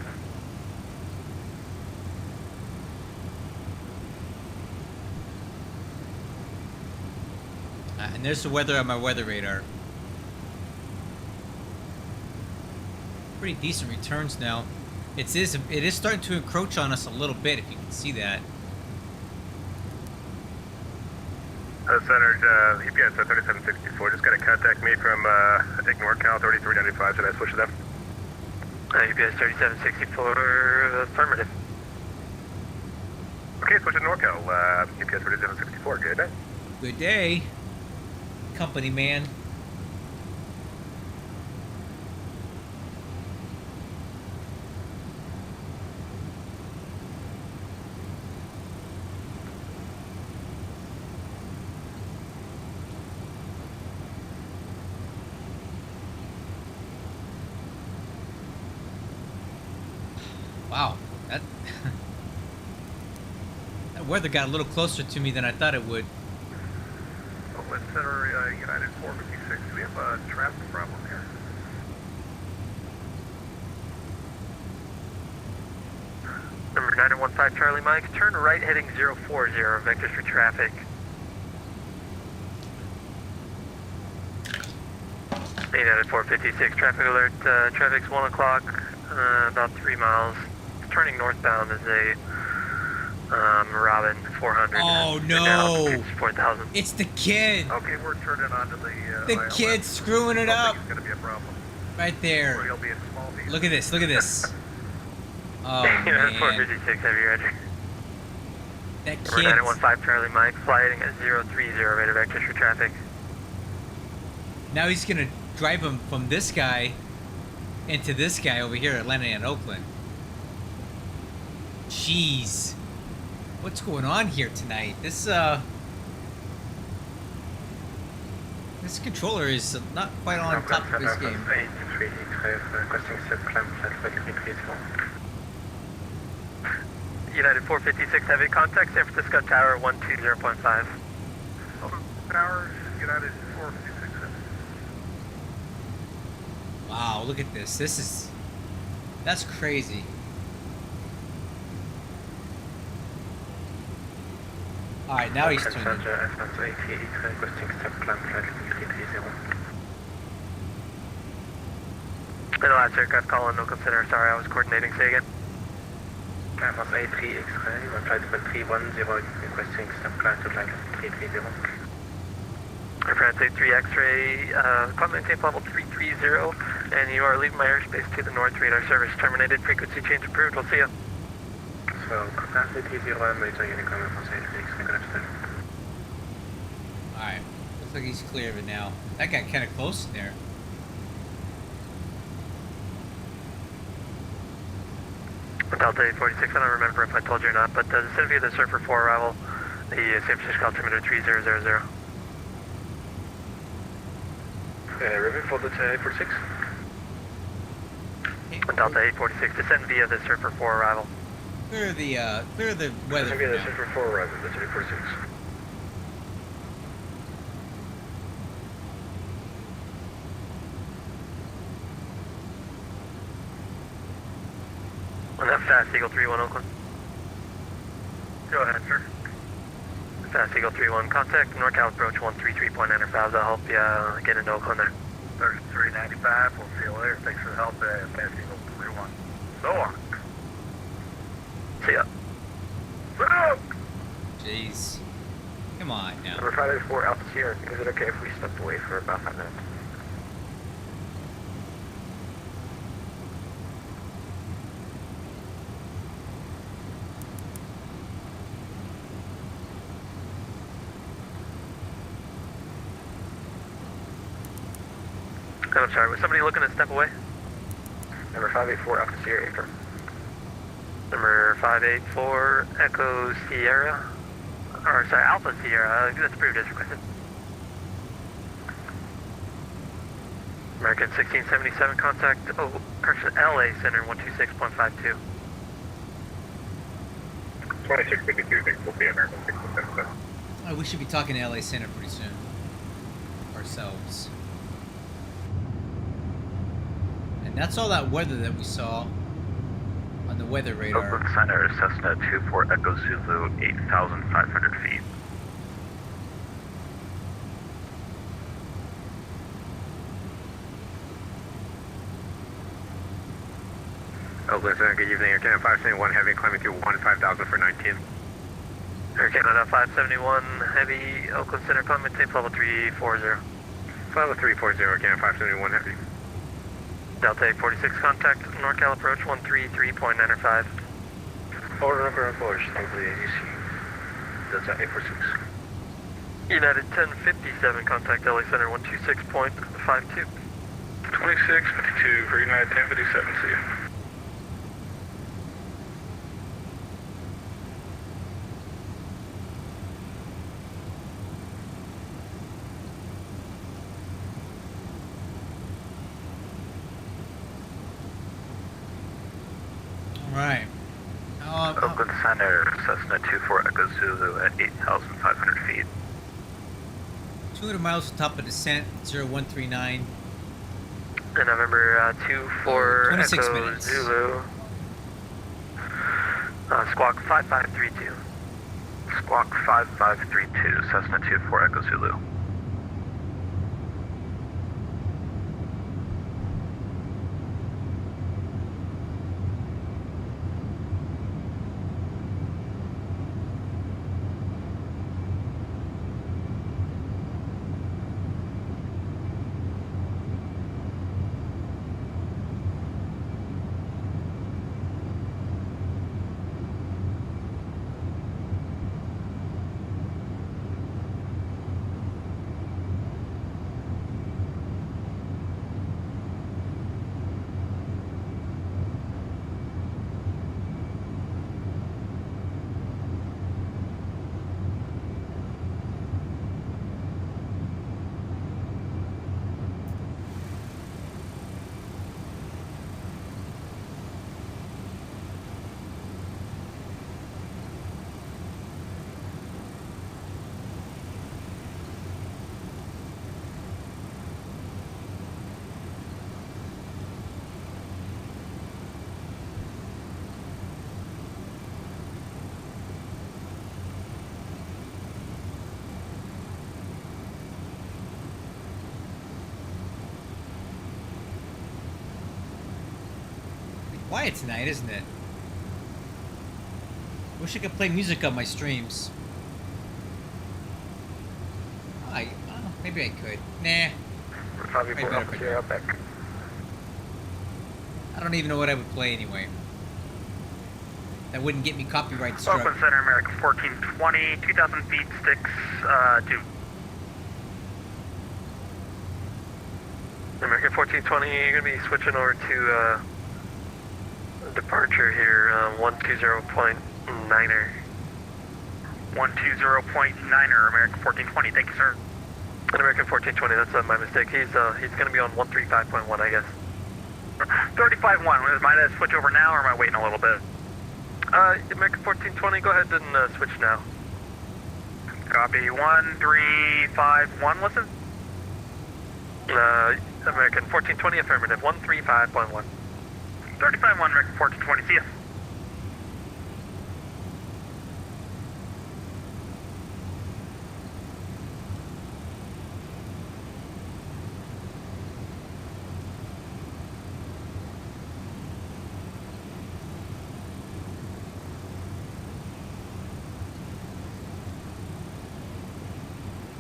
And there's the weather on my weather radar. Pretty decent returns now. It is starting to encroach on us a little bit, if you can see that. Center, UPS 3764, just got a contact me from, I think NorCal 3395, should I switch to them? UPS 3764, affirmative. Okay, switch to NorCal, UPS 3764, good day. Good day, company man. Wow, that weather got a little closer to me than I thought it would. Oakland Center, United 456, do we have a traffic problem here? Number 915 Charlie Mike, turn right heading 040, vectors for traffic. United 456, traffic alert, traffic's 1 o'clock, about 3 miles. Turning northbound is a Robin 400. Oh no! 4000. It's the kid! Okay, we're turning onto The kid's screwing it up! It's gonna be a problem. Right Or there. he'll be a small piece. Look at this, look at this. Oh United man. 456, heavy roger. That Number kid. 915 Charlie Mike, flying at 030, radar vectors for traffic. Now he's gonna drive him from this guy into this guy over here at landing in Oakland. Jeez. What's going on here tonight? This controller is not quite on top of his game. United 456 heavy contact, San Francisco Tower 120.5. Tower, United 456. Wow, look at this. That's crazy. Alright, now he's turning. The last aircraft call in, no consider. Sorry, I was coordinating. Say again. Airbus A3 X-ray, flight level 310, requesting step climb to flight level 330. Air France A3 X-ray, climb maintain level 330, and you are leaving my airspace to the north. Radar service terminated. Frequency change approved. We'll see you. So, capacity 30, major unicorn from A3 X-ray, good afternoon. Alright, looks like he's clear of it now. That got kind of close in there. Delta 846, I don't remember if I told you or not, but the vicinity of the Surfer 4 arrival, the San Francisco altimeter 3000. Ribbon, fold to 846. Delta 846, descend via the Surfer 4 arrival. Clear the weather. Descend via the for now. Surfer 4 arrival, that's 846. On that Fast Eagle 31 Oakland. Go ahead, sir. Fast Eagle 31, contact NorCal approach 133.95. I'll help you get into Oakland there. 3395, we'll see you later. Thanks for the help, Fast Eagle 31. So on. See ya. Jeez. Come on now. Number 584 Alpha Sierra, is it okay if we step away for about 5 minutes? I'm sorry, was somebody looking to step away? Number 584 Alpha Sierra, Acre. Number 584 Echo Sierra. Or sorry, Alpha Sierra. That's approved as requested. American 1677 contact. Oh, correction, LA Center 126.52. 2652, thanks, we'll be American 1677. Oh, we should be talking to LA Center pretty soon. Ourselves. And that's all that weather that we saw on the weather radar. Oakland Center, Cessna 24 Echo Zulu, 8,500 feet. Oakland Center, good evening. Air Canada 571 Heavy climbing through 15,000 for 19. Air Canada 571 Heavy, Oakland Center, climate tape level 340. Level 340, Air Canada 571 Heavy. Delta 846 contact, NorCal approach 133.95. Order number approach, thank you, AGC. Delta 846. United 1057 contact, LA Center 126.52. 2652 for United 1057, see you. Right. Oakland Center, Cessna 24 Echo Zulu at 8,500 feet. 200 miles to top of descent, 0139. And November 24 26 Echo minutes. Zulu. Squawk 5532. Squawk 5532, Cessna 24 Echo Zulu. Quiet tonight, isn't it? Wish I could play music on my streams. Maybe I could. Nah. Probably better Alpha for Sierra back. I don't even know what I would play anyway. That wouldn't get me copyright struck. Oakland Center, American 1420, 2,000 feet, sticks, 2. American 1420, you're going to be switching over to departure here, 120.9er. 120.9er, American 1420, thank you, sir. An American 1420, that's my mistake. He's going to be on 135.1, I guess. 35-1, might I switch over now or am I waiting a little bit? American 1420, go ahead and switch now. Copy, 1351, listen. American 1420, affirmative, 135.1. 35-1, American 1420, see ya.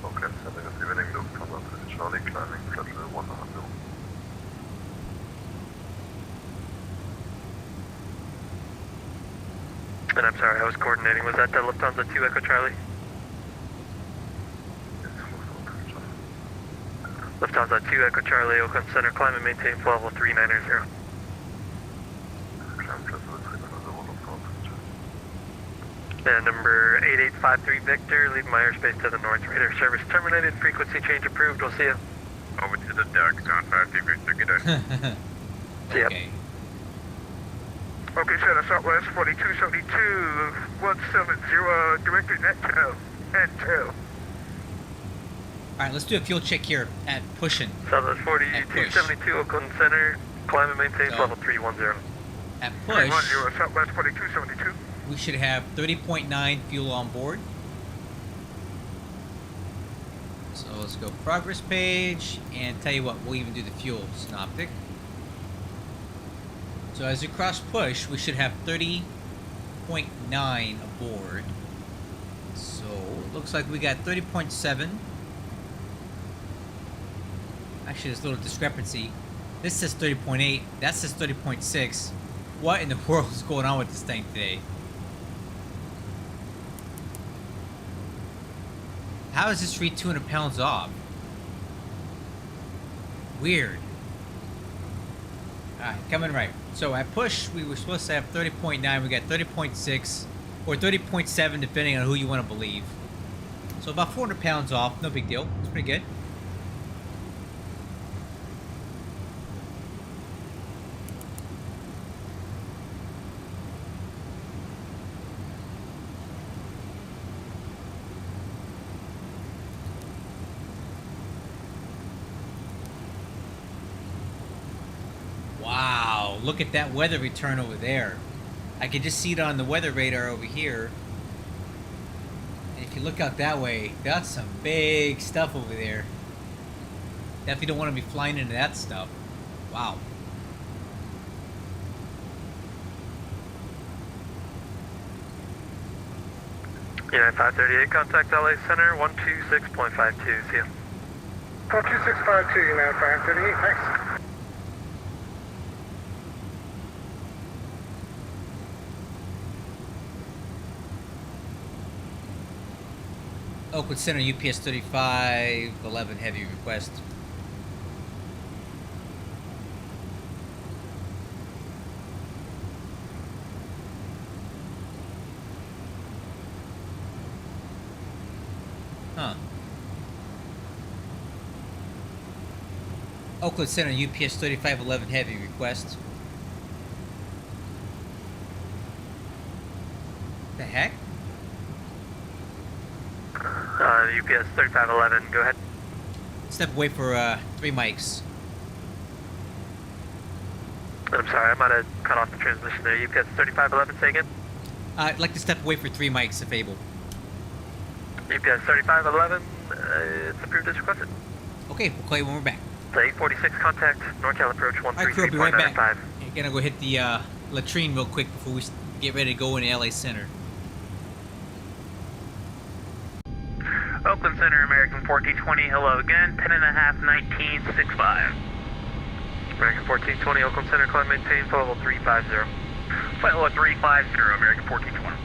Okay, sending us evening Lufthansa to Charlie, climbing schedule 100. And I'm sorry, I was coordinating. Was that the Lufthansa 2 Echo Charlie? Lufthansa 2 Echo Charlie, Oakland Center, climb and maintain flow level 390. And number 8853 Victor, leave my airspace to the north. Radar service terminated, frequency change approved. We'll see you. Over to the deck, John 50 Victor, good day. See ya. Okay. Okay, Center Southwest 4272, 170, directed net 2, and 2. Alright, let's do a fuel check here at Pushin'. Southwest 4272 Oakland Center, climb and maintain So- flow level 310. At 310, Push, Southwest 4272. we should have 30.9 fuel on board. So let's go progress page, and tell you what, we'll even do the fuel synoptic. So as you cross Push, we should have 30.9 aboard. So it looks like we got 30.7. Actually, there's a little discrepancy. This says 30.8, that says 30.6. What in the world is going on with this thing today? How is this read 200 pounds off? Weird. Alright, coming right. So at Push, we were supposed to have 30.9. We got 30.6 or 30.7, depending on who you want to believe. So about 400 pounds off. No big deal. It's pretty good. Wow, look at that weather return over there. I can just see it on the weather radar over here. And if you look out that way, that's some big stuff over there. Definitely don't want to be flying into that stuff. Wow. United 538, contact LA Center, 126.52, see ya. 12652, United 538, thanks. Oakland Center, UPS 3511 heavy request. Huh. Oakland Center, UPS 3511 heavy request. The heck? UPS 3511, go ahead. Step away for 3 mics. I'm sorry, I might have cut off the transmission there. UPS 3511, say again. I'd like to step away for 3 mics if able. UPS 3511, it's approved as requested. Okay, we'll call you when we're back. So 846, contact NorCal approach Alright, crew, I'll be right back. 133.95. You're gonna go hit the latrine real quick before we get ready to go into LA Center. Oakland Center, American 1420, hello again, 10.5, 1965. American 1420, Oakland Center, climb maintain, flow level 350. Flight level 350, American 1420.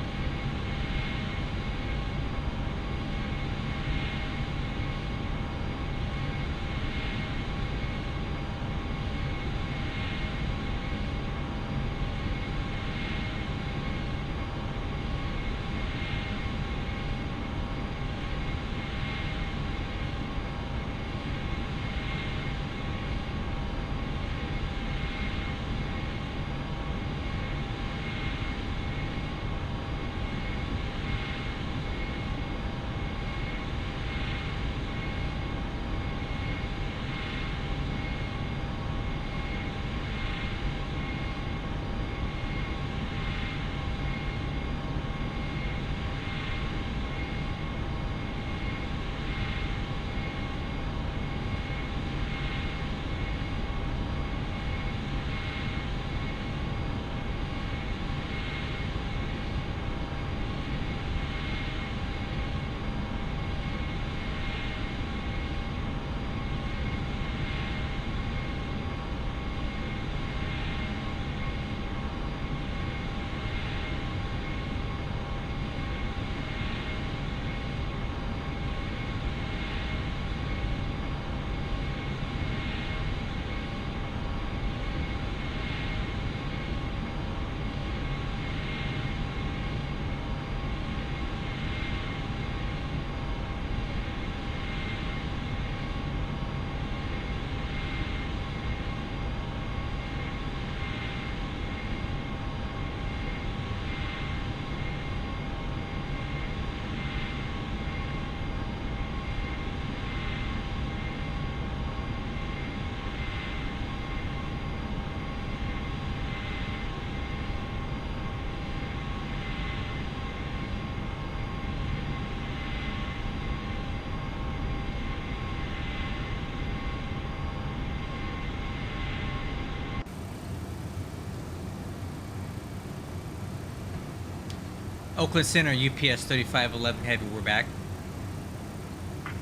Oakland Center, UPS 3511 Heavy, we're back.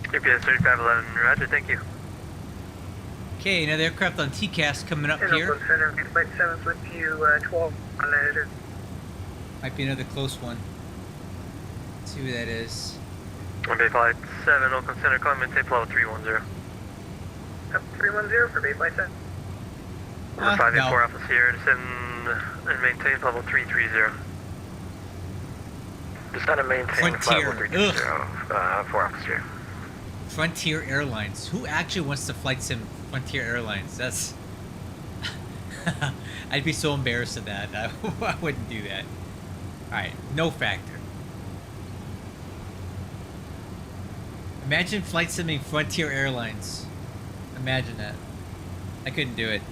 UPS 3511, roger, thank you. Okay, another aircraft on TCAS coming up here. Oakland Center, Flight 7's with you, 12 on editor. Might be another close one. Let's see who that is. Bay Flight 7, Oakland Center, climb and tape level 310. Up 310 for Bay Flight 7. Number 584 no. Alpha Sierra, descend and maintain level 330. Descend and maintain Frontier. level 330 for Alpha Sierra. Frontier Airlines. Who actually wants to flight sim Frontier Airlines? That's... I'd be so embarrassed of that. I wouldn't do that. Alright, no factor. Imagine flight simming Frontier Airlines. Imagine that. I couldn't do it.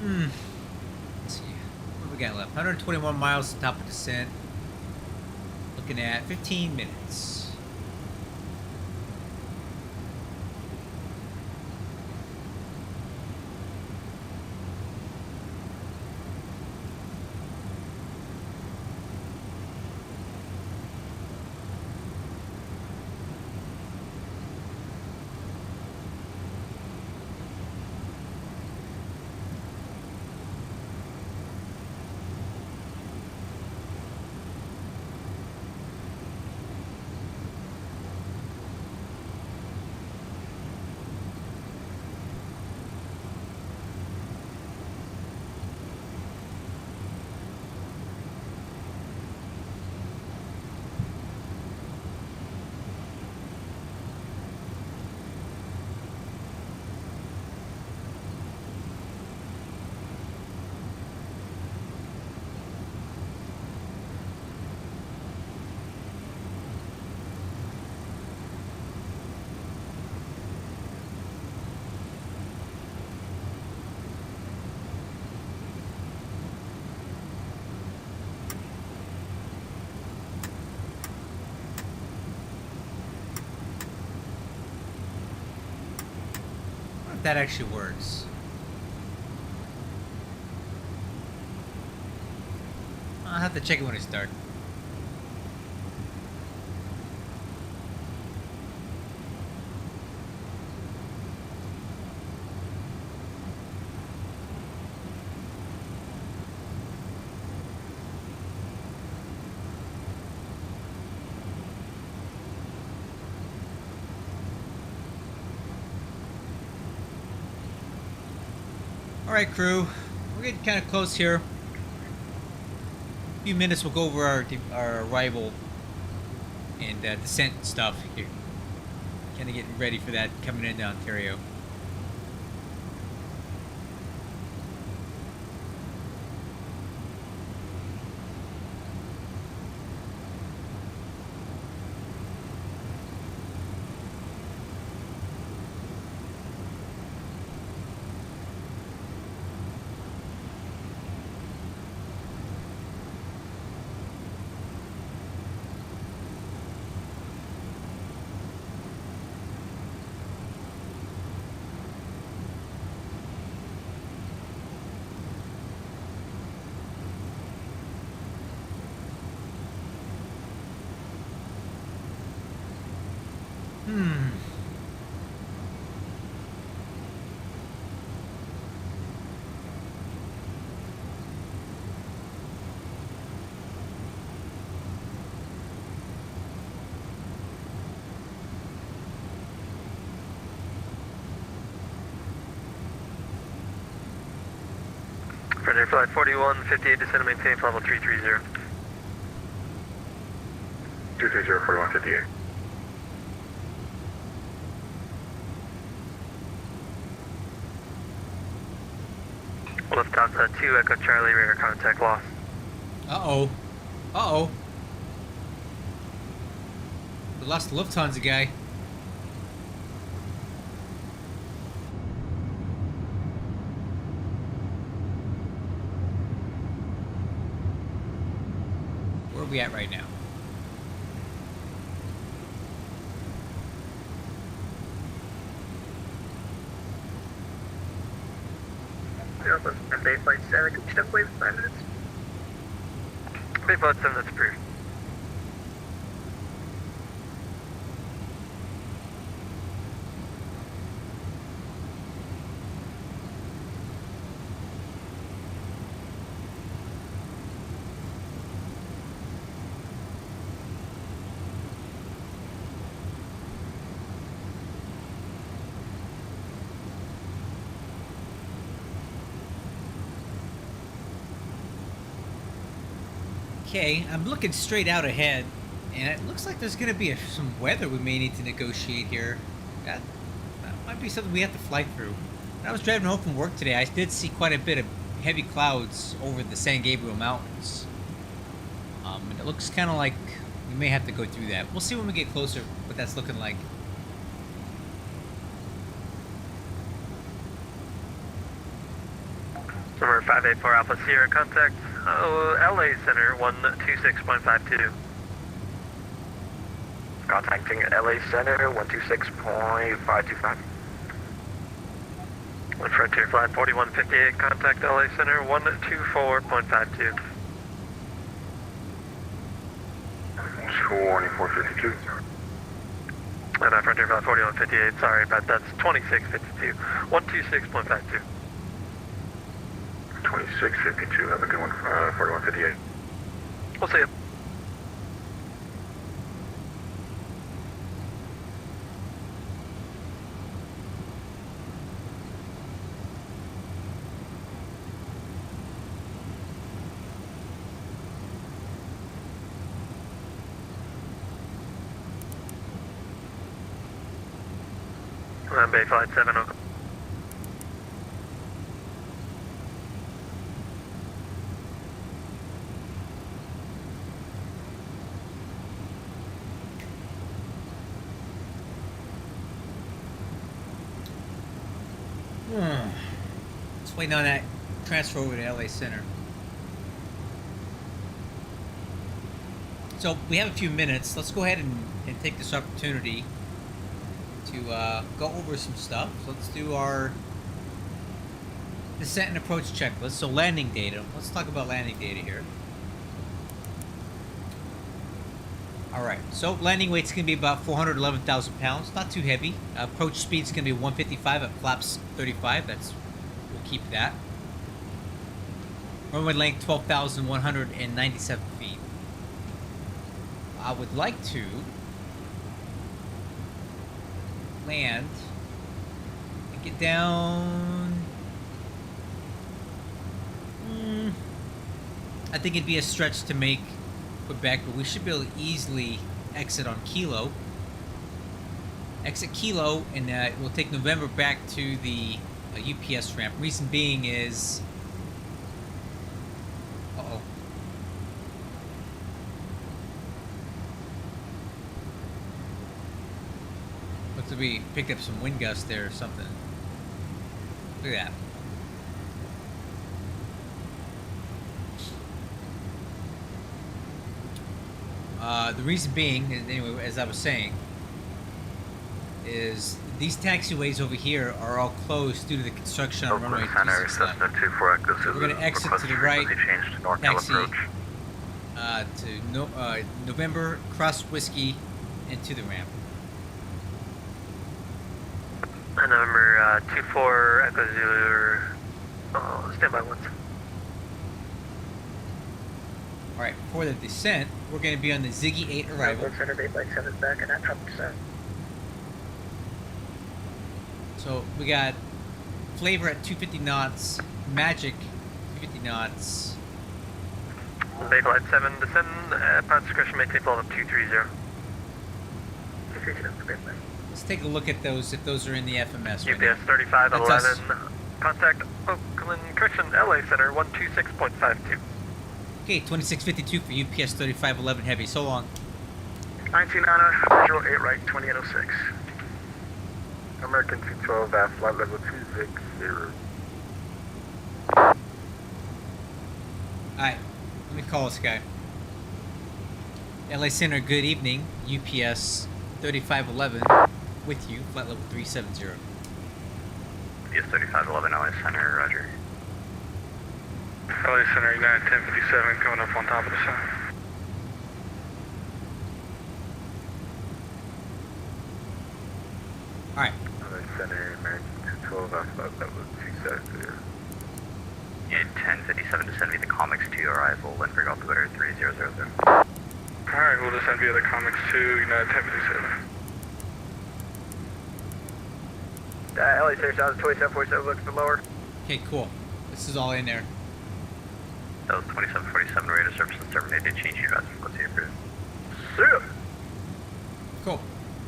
Let's see. What we got left? 121 miles to top of descent. Looking at 15 minutes. That actually works. I'll have to check it when it's dark. Alright, crew, we're getting kind of close here. A few minutes we'll go over our arrival and descent stuff here. Kind of getting ready for that coming into Ontario. Frontier Flight 41, 58, descend and maintain level 330. 230, 41, 58. Lift off 2 Echo Charlie, radar contact lost. Uh-oh. Uh-oh. We lost the Lufthansa guy. Where are we at right now? MD Flight 7, can you step away for 5 minutes? Bay Flight 7, that's approved. Okay, I'm looking straight out ahead, and it looks like there's going to be some weather we may need to negotiate here. That might be something we have to fly through. When I was driving home from work today, I did see quite a bit of heavy clouds over the San Gabriel Mountains. And it looks kind of like we may have to go through that. We'll see when we get closer what that's looking like. Number 584 Alpha Sierra, contact LA Center 126.52. Contacting LA Center 126.525. Frontier Flight 4158, contact LA Center 124.52. 2452. And Frontier Flight 4158, sorry about that's 2652, 126.52. 2652, have a good one, 4158. We'll see you. Bay Flight 7, okay. Just waiting on that transfer over to LA Center. So we have a few minutes. Let's go ahead and take this opportunity to go over some stuff. So let's do our descent and approach checklist. So landing data. Let's talk about landing data here. Alright, so landing weight's going to be about 411,000 pounds. Not too heavy. Approach speed's going to be 155 at flaps 35. We'll keep that. Runway length 12,197 feet. I would like to land and get down. I think it'd be a stretch to make Quebec, but we should be able to easily exit on Kilo. Exit Kilo, and we'll take November back to the UPS ramp. Reason being is... Uh-oh. Looks like we picked up some wind gusts there or something. Look at that. The reason being, anyway, as I was saying, is these taxiways over here are all closed due to the construction on runway 26 left. So we're going to exit to the right, taxi to November, cross Whiskey, and to the ramp. Number 24 Echo Zulu, standby once. Alright, for the descent, we're going to be on the Ziggy 8 arrival. Center Bay Flight 7 back and that top descent. So we got Flavor at 250 knots, Magic 250 knots. Bay Flight 7, descend, pilot discretion, maintain flow of 230. 230 Bay Flight. Let's take a look at those, if those are in the FMS right UPS now. 3511, contact Oakland Christian LA Center 126.52. Okay, 2652 for UPS 3511 Heavy. So long. 1990, visual 8 right, 2806. American 212F, flight level 260. Alright, let me call this guy. LA Center, good evening. UPS 3511 with you, flight level 370. UPS 3511, LA Center, roger. LA Center, United 1057, coming up on top of the center. Alright, LA Center, American 212F, flight level 270. Unit 1057, descend via the Comics 2 arrival, Lindbergh altimeter 3000. Alright, we'll descend via the Comics 2, United 1057. LA Center, South 2747, looking for lower. okay, cool. This is all in there. That was 2747, radar services terminated, change your advance frequency approved. Cool.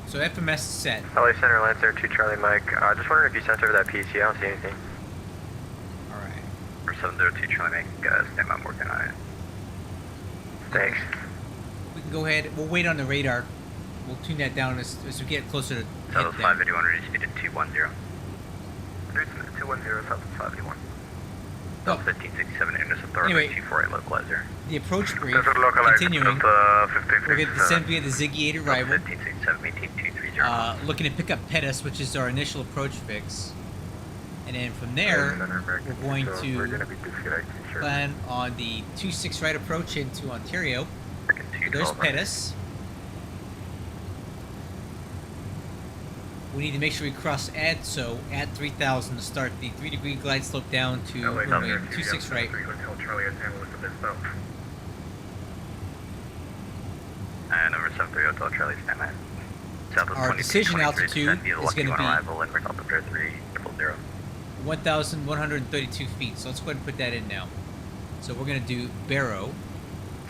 So FMS is set. LA Center, Lancer 2 Charlie Mike. Just wondering if you sent over that PC. I don't see anything. Alright. For 702 Charlie Mike, stand by, I'm working on it. Thanks. We can go ahead. We'll wait on the radar. We'll tune that down as we get closer to That was hit them. 581, reduce speed to 210. 210, South 581. Oh, 1567, intercept the Anyway. 248 localizer. the approach brief, This is localized. continuing. Delta We're going to 1567. descend via the Ziggy 8 arrival. 1567, maintain 230. Looking to pick up Pettis, which is our initial approach fix. And then from there, we're going We're to gonna be disconnecting shortly. plan on the 2-6 right approach into Ontario. There's Pettis. We need to make sure we cross ADSO at 3000 to start the 3-degree glide slope down to runway 26 right. Hotel Charlie has handled with the best out. And number 73 Hotel Charlie, stand by. Southwest Our 22, decision 23, altitude descend via the is Lucky gonna One be- arrival, Lindbergh altimeter 3000. 1,132 feet. So let's go ahead and put that in now. So we're going to do Barrow.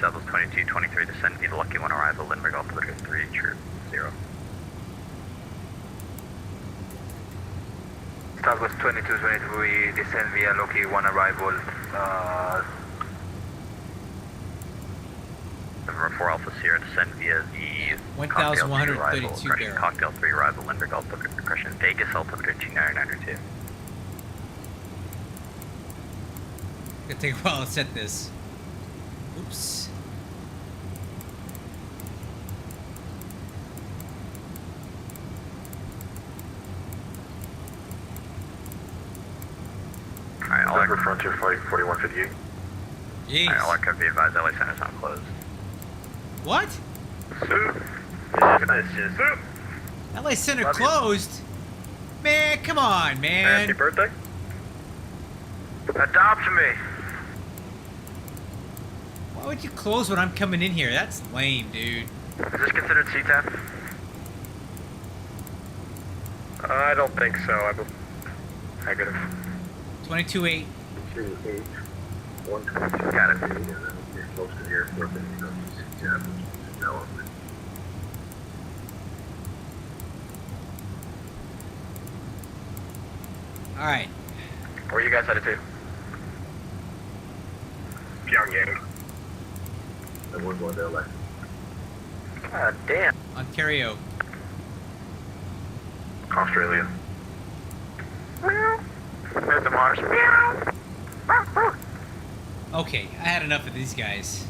Southwest 22, 23, descend via the Lucky One arrival, Lindbergh altimeter 30. Southwest 2222, we descend via Loki 1 arrival. Number 4 Alpha Sierra, descend via the 1,132 Cocktail 2 barrel. Cocktail 3 arrival, Lindbergh altimeter compression, Vegas altimeter 2992. Gonna take a while to set this. Oops. Alright, all Denver Frontier Flight 4158. Jeez. Alright, all aircraft be advised, LA Center's not closed. What? LA Center Love you. closed? Man, come on, man. birthday. Adopt me. Why would you close when I'm coming in here? That's lame, dude. Is this considered CTAP? I don't think so. Negative. 22-8. 28, 122. Got it. And then we're close to the airport, then you go to CTAP, which is development. Alright. Where are you guys headed to? Pyongyang. And we're going to LA. God damn. Ontario. Australia. There's the Mars. Okay, I had enough of these guys.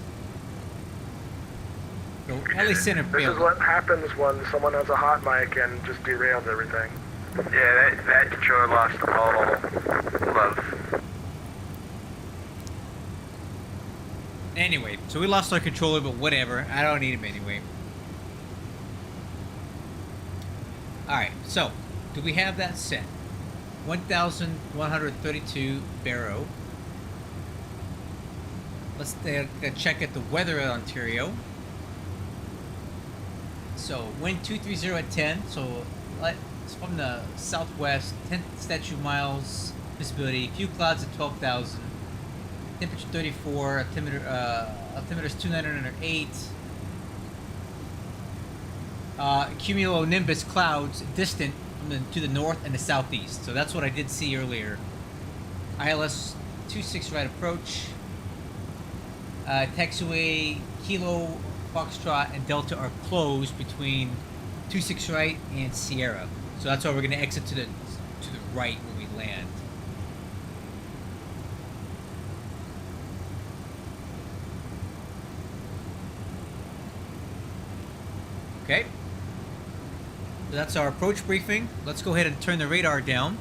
So, LA Center This is failed. what happens when someone has a hot mic and just derails everything. Yeah, that controller lost all love. Anyway, so we lost our controller, but whatever. I don't need him anyway. Alright, so, do we have that set? 1,132 Barrow. Let's check at the weather at Ontario. So, wind 230 at 10. So, it's from the southwest, 10 statute miles, visibility, few clouds at 12,000. Temperature 34, altimeter is 2908. Cumulonimbus clouds distant to the north and the southeast. So that's what I did see earlier. ILS 26 right approach. Taxiway Kilo Foxtrot and Delta are closed between 26 right and Sierra. So that's why we're going to exit to the right when we land. Okay. So that's our approach briefing. Let's go ahead and turn the radar down.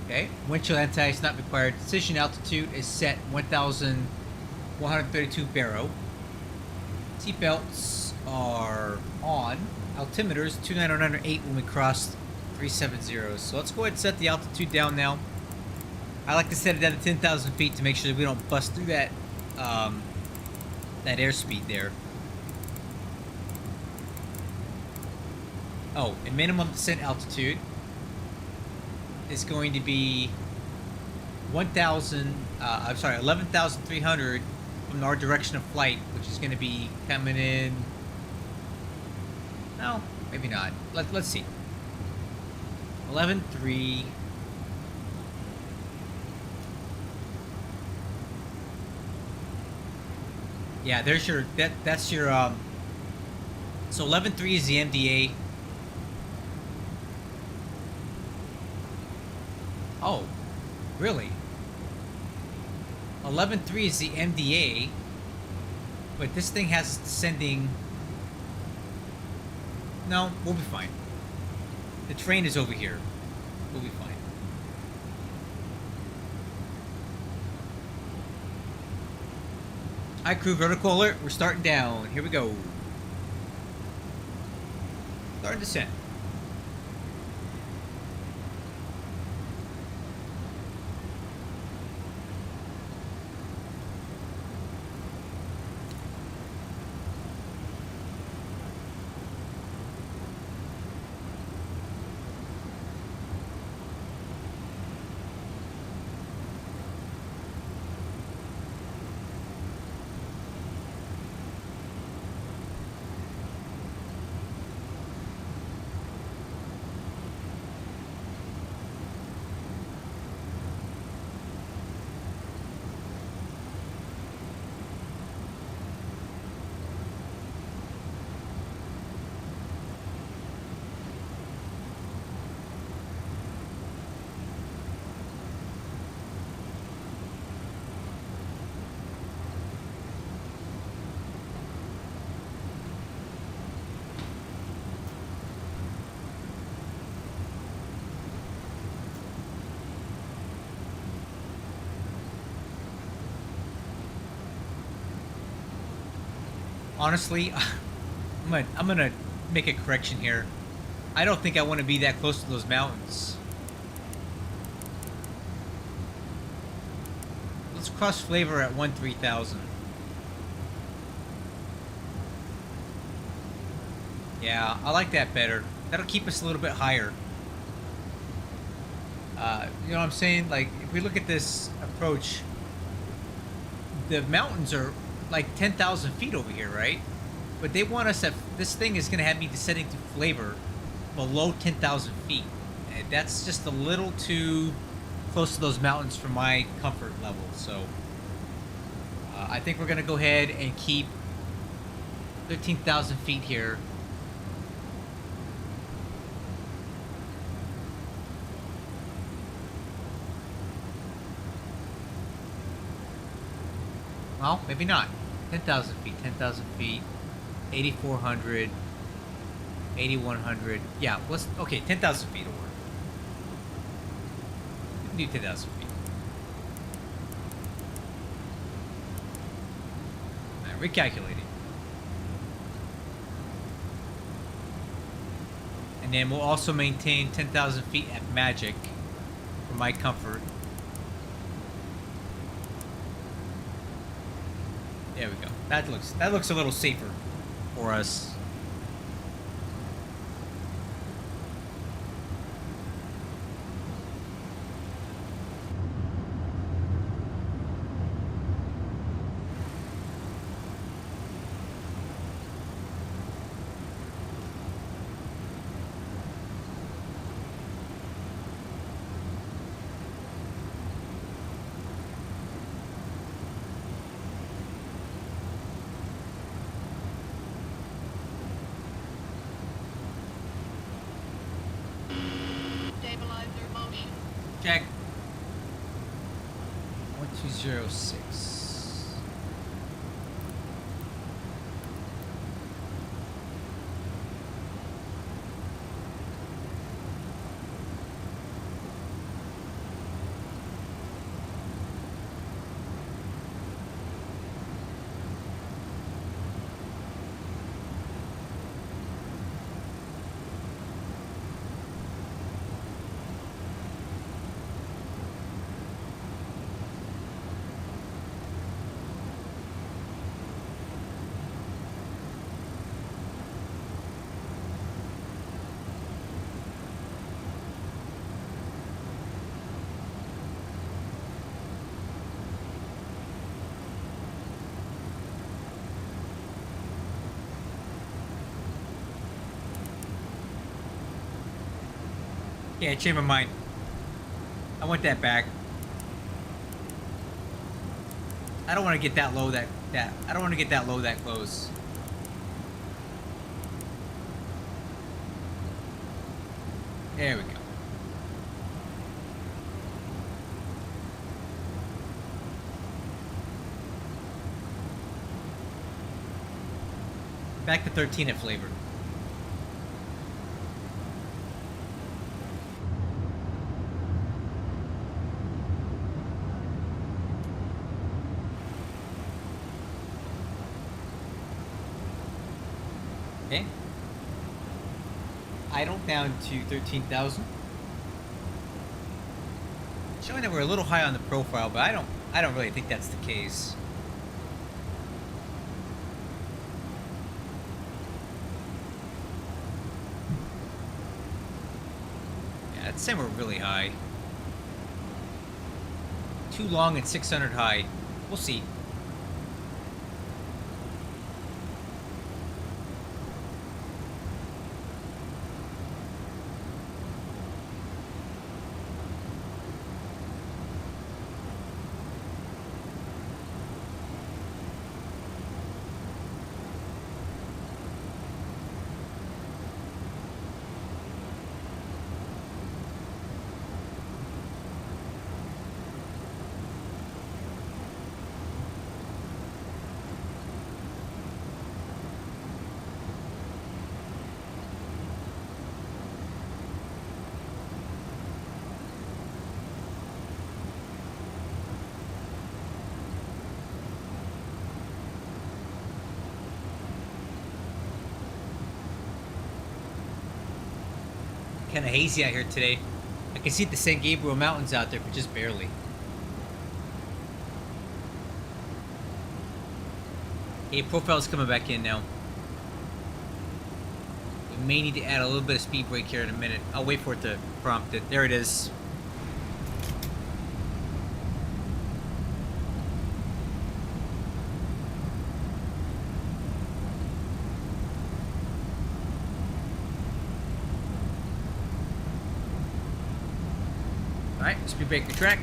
Okay, wind chill anti is not required. Decision altitude is set 1,132 baro. Seatbelts are on. Altimeters 29008 when we cross 370. So let's go ahead and set the altitude down now. I like to set it down to 10,000 feet to make sure that we don't bust through that that airspeed there. Oh, and minimum descent altitude is going to be 11,300 from our direction of flight, which is going to be coming in. No, maybe not. Let's see. 11.3. Yeah, there's your that's your so 11.3 is the MDA. Oh, really? 11.3 is the MDA, but this thing has descending. No, we'll be fine. The train is over here. We'll be fine. Hi crew, vertical alert. We're starting down. Here we go. Starting descent. Honestly, I'm gonna make a correction here. I don't think I want to be that close to those mountains. Let's cross Flavor at 13,000. Yeah, I like that better. That'll keep us a little bit higher. You know what I'm saying? Like, if we look at this approach, the mountains are like 10,000 feet over here, right? But they want us at, this thing is going to have me descending to Flavor below 10,000 feet. And that's just a little too close to those mountains for my comfort level. So I think we're going to go ahead and keep 13,000 feet here. Well, maybe not. 10,000 feet, 10,000 feet, 8,400, 8,100. Yeah, let's, okay, 10,000 feet will work. We can do 10,000 feet. Alright, recalculating. And then we'll also maintain 10,000 feet at Magic for my comfort. There we go. That looks a little safer for us. Check. 1206. Yeah, I changed my mind. I want that back. I don't want to get that low I don't want to get that low that close. There we go. Back to 13 at flavor. Okay. Idle down to 13,000. Showing that we're a little high on the profile, but I don't really think that's the case. Yeah, I'd say we're really high. Too long at 600 high. We'll see. Kind of hazy out here today. I can see the San Gabriel Mountains out there, but just barely. Okay, profile's coming back in now. We may need to add a little bit of speed brake here in a minute. I'll wait for it to prompt it. There it is. Alright, speed brake the track.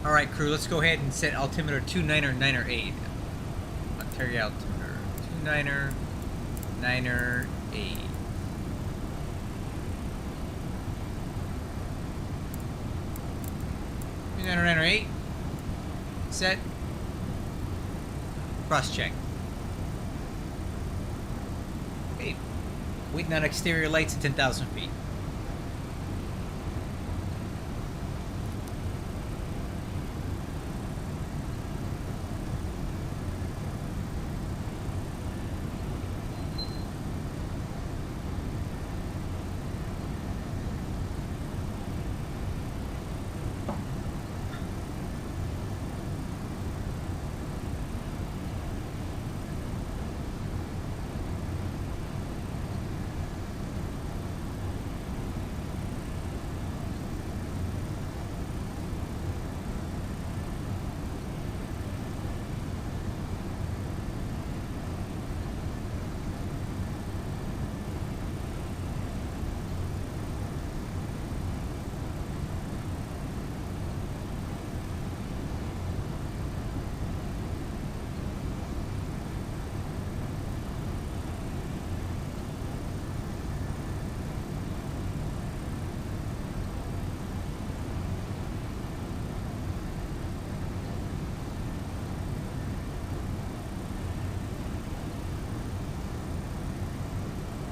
Alright, crew, let's go ahead and set altimeter 29908. Ontario altimeter 29908. Set. Cross check. Okay. Waiting on exterior lights at 10,000 feet.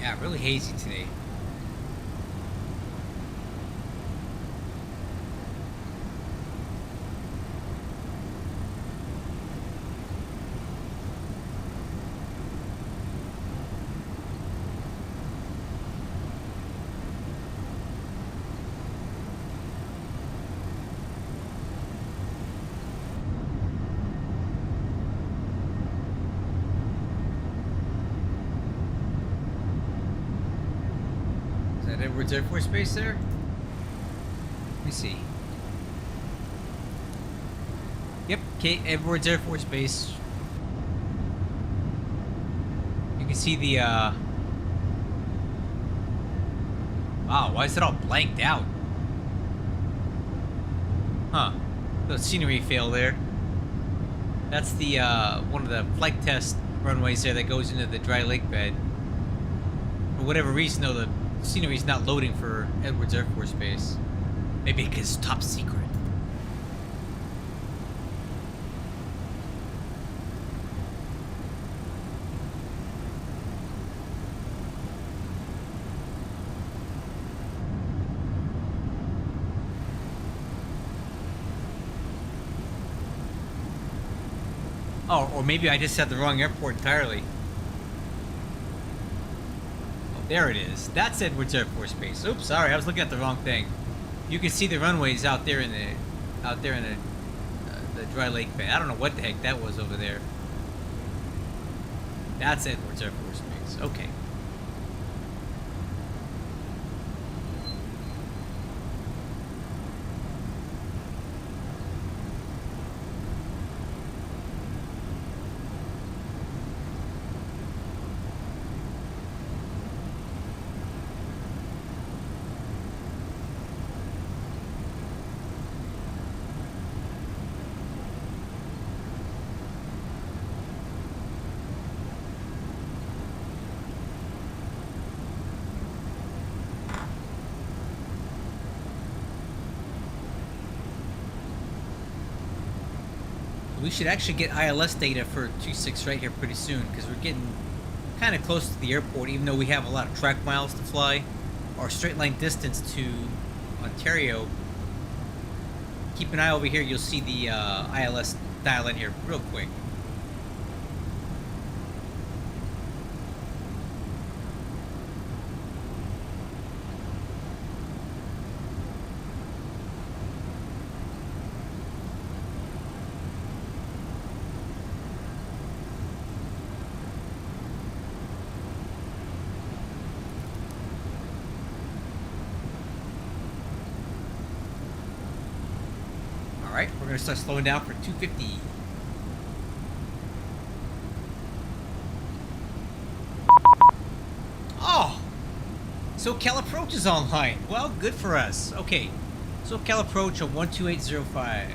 Yeah, really hazy today. Edwards Air Force Base there? Let me see. Yep, Edwards Air Force Base. You can see the, wow, why is it all blanked out? Huh. The scenery fail there. That's the, one of the flight test runways there that goes into the dry lake bed. For whatever reason, though, the scenery's not loading for Edwards Air Force Base. Maybe because it's top secret. Oh, or maybe I just had the wrong airport entirely. There it is. That's Edwards Air Force Base. Oops, sorry, I was looking at the wrong thing. You can see the runways out there in the dry lake bed. I don't know what the heck that was over there. That's Edwards Air Force Base. Okay. We should actually get ILS data for 26 right here pretty soon, because we're getting kind of close to the airport, even though we have a lot of track miles to fly. Our straight line distance to Ontario. Keep an eye over here, you'll see the ILS dial in here real quick. Alright, we're going to start slowing down for 250. Oh! SOCAL approach is online. Well, good for us. Okay, SOCAL approach on 12805.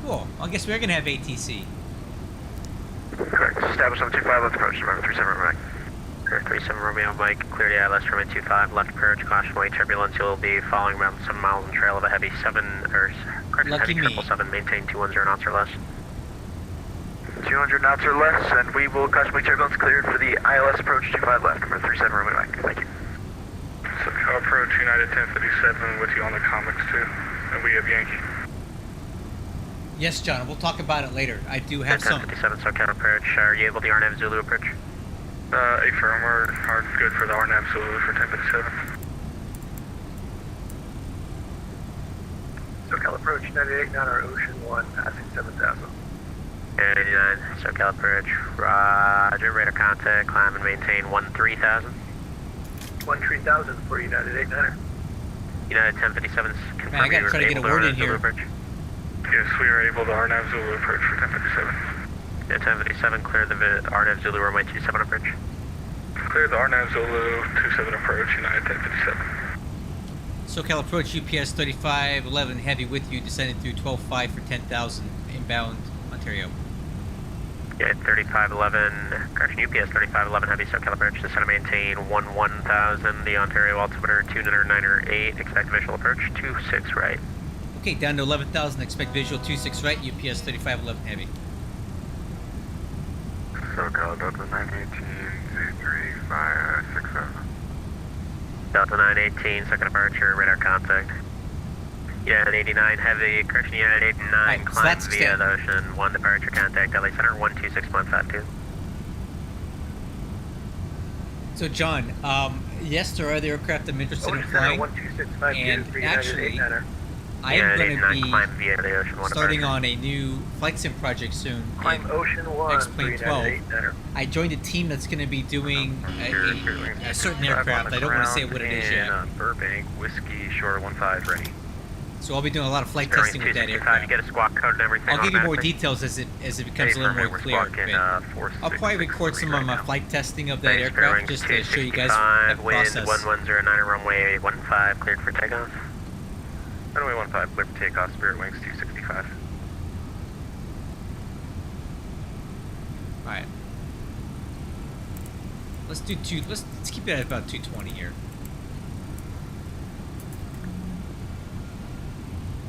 Cool. I guess we're going to have ATC. Correct. Establish on 25 left approach, number 37 right. 37 Romeo Mike, clear the ILS runway 25, left approach, caution wing turbulence. You'll be following around 7 miles on trail of a heavy 7, or correction, Lucky heavy me. 777, maintain 210 knots or less. 200 knots or less, and we will caution wing turbulence cleared for the ILS approach 25 left, number 37 Romeo Mike. Thank you. SoCal approach United 1057 with you on the comics too, and we have Yankee. Yes, John, we'll talk about it later. I do have some. 1057 SoCal approach. Are you able to RNAV Zulu approach? Affirm, we're good for the RNAV Zulu for 1057. SoCal approach 98 our Ocean 1, passing 7,000. 89, SoCal approach. Roger, radar contact, climb and maintain 13,000. 13,000 for United 89er. United 1057's confirm. Man, I gotta try to get a word in here. Yes, we are able to RNAV Zulu approach for 1057. Yeah, 1057, clear the RNAV Zulu runway 27 approach. Clear the RNAV Zulu 27 approach, United 1057. SoCal approach UPS 3511 heavy with you, descending through 12.5 for 10,000 inbound Ontario. Yeah, 3511, correction, UPS 3511 heavy SoCal approach, descend and maintain 11,000, the Ontario altimeter 209.8, expect visual approach 26 right. Okay, down to 11,000, expect visual 26 right, UPS 3511 heavy. SoCal, Delta 918-Z3567. Delta 918, second departure, radar contact. United 89 heavy, correction United 89, Right, so climb that's via the ocean, 1 departure, contact LA Center 126.52. So John, yes, there are other aircraft I'm interested in flying, and actually, I am United going 89, to climb via the ocean, 1 be starting departure. on a new flight sim project soon. Climb in Ocean 1, X-Plane 12. 398. I joined a team that's going to be doing a certain aircraft. I don't want to say what it is yet. Burbank, Whiskey, Shore 15, ready. So I'll be doing a lot of flight Bearings testing with that 265, you aircraft. get a squawk code and everything. I'll give you more automatically. details as it becomes a little more clear. But I'll probably record some of my flight testing of that Thanks, aircraft bearings just to show you guys 265, that wind process. 1109, runway 15, cleared for takeoff. Runway 15, clear for takeoff, Spirit Wings 265. All right. Let's do two. Let's keep it at about 220 here.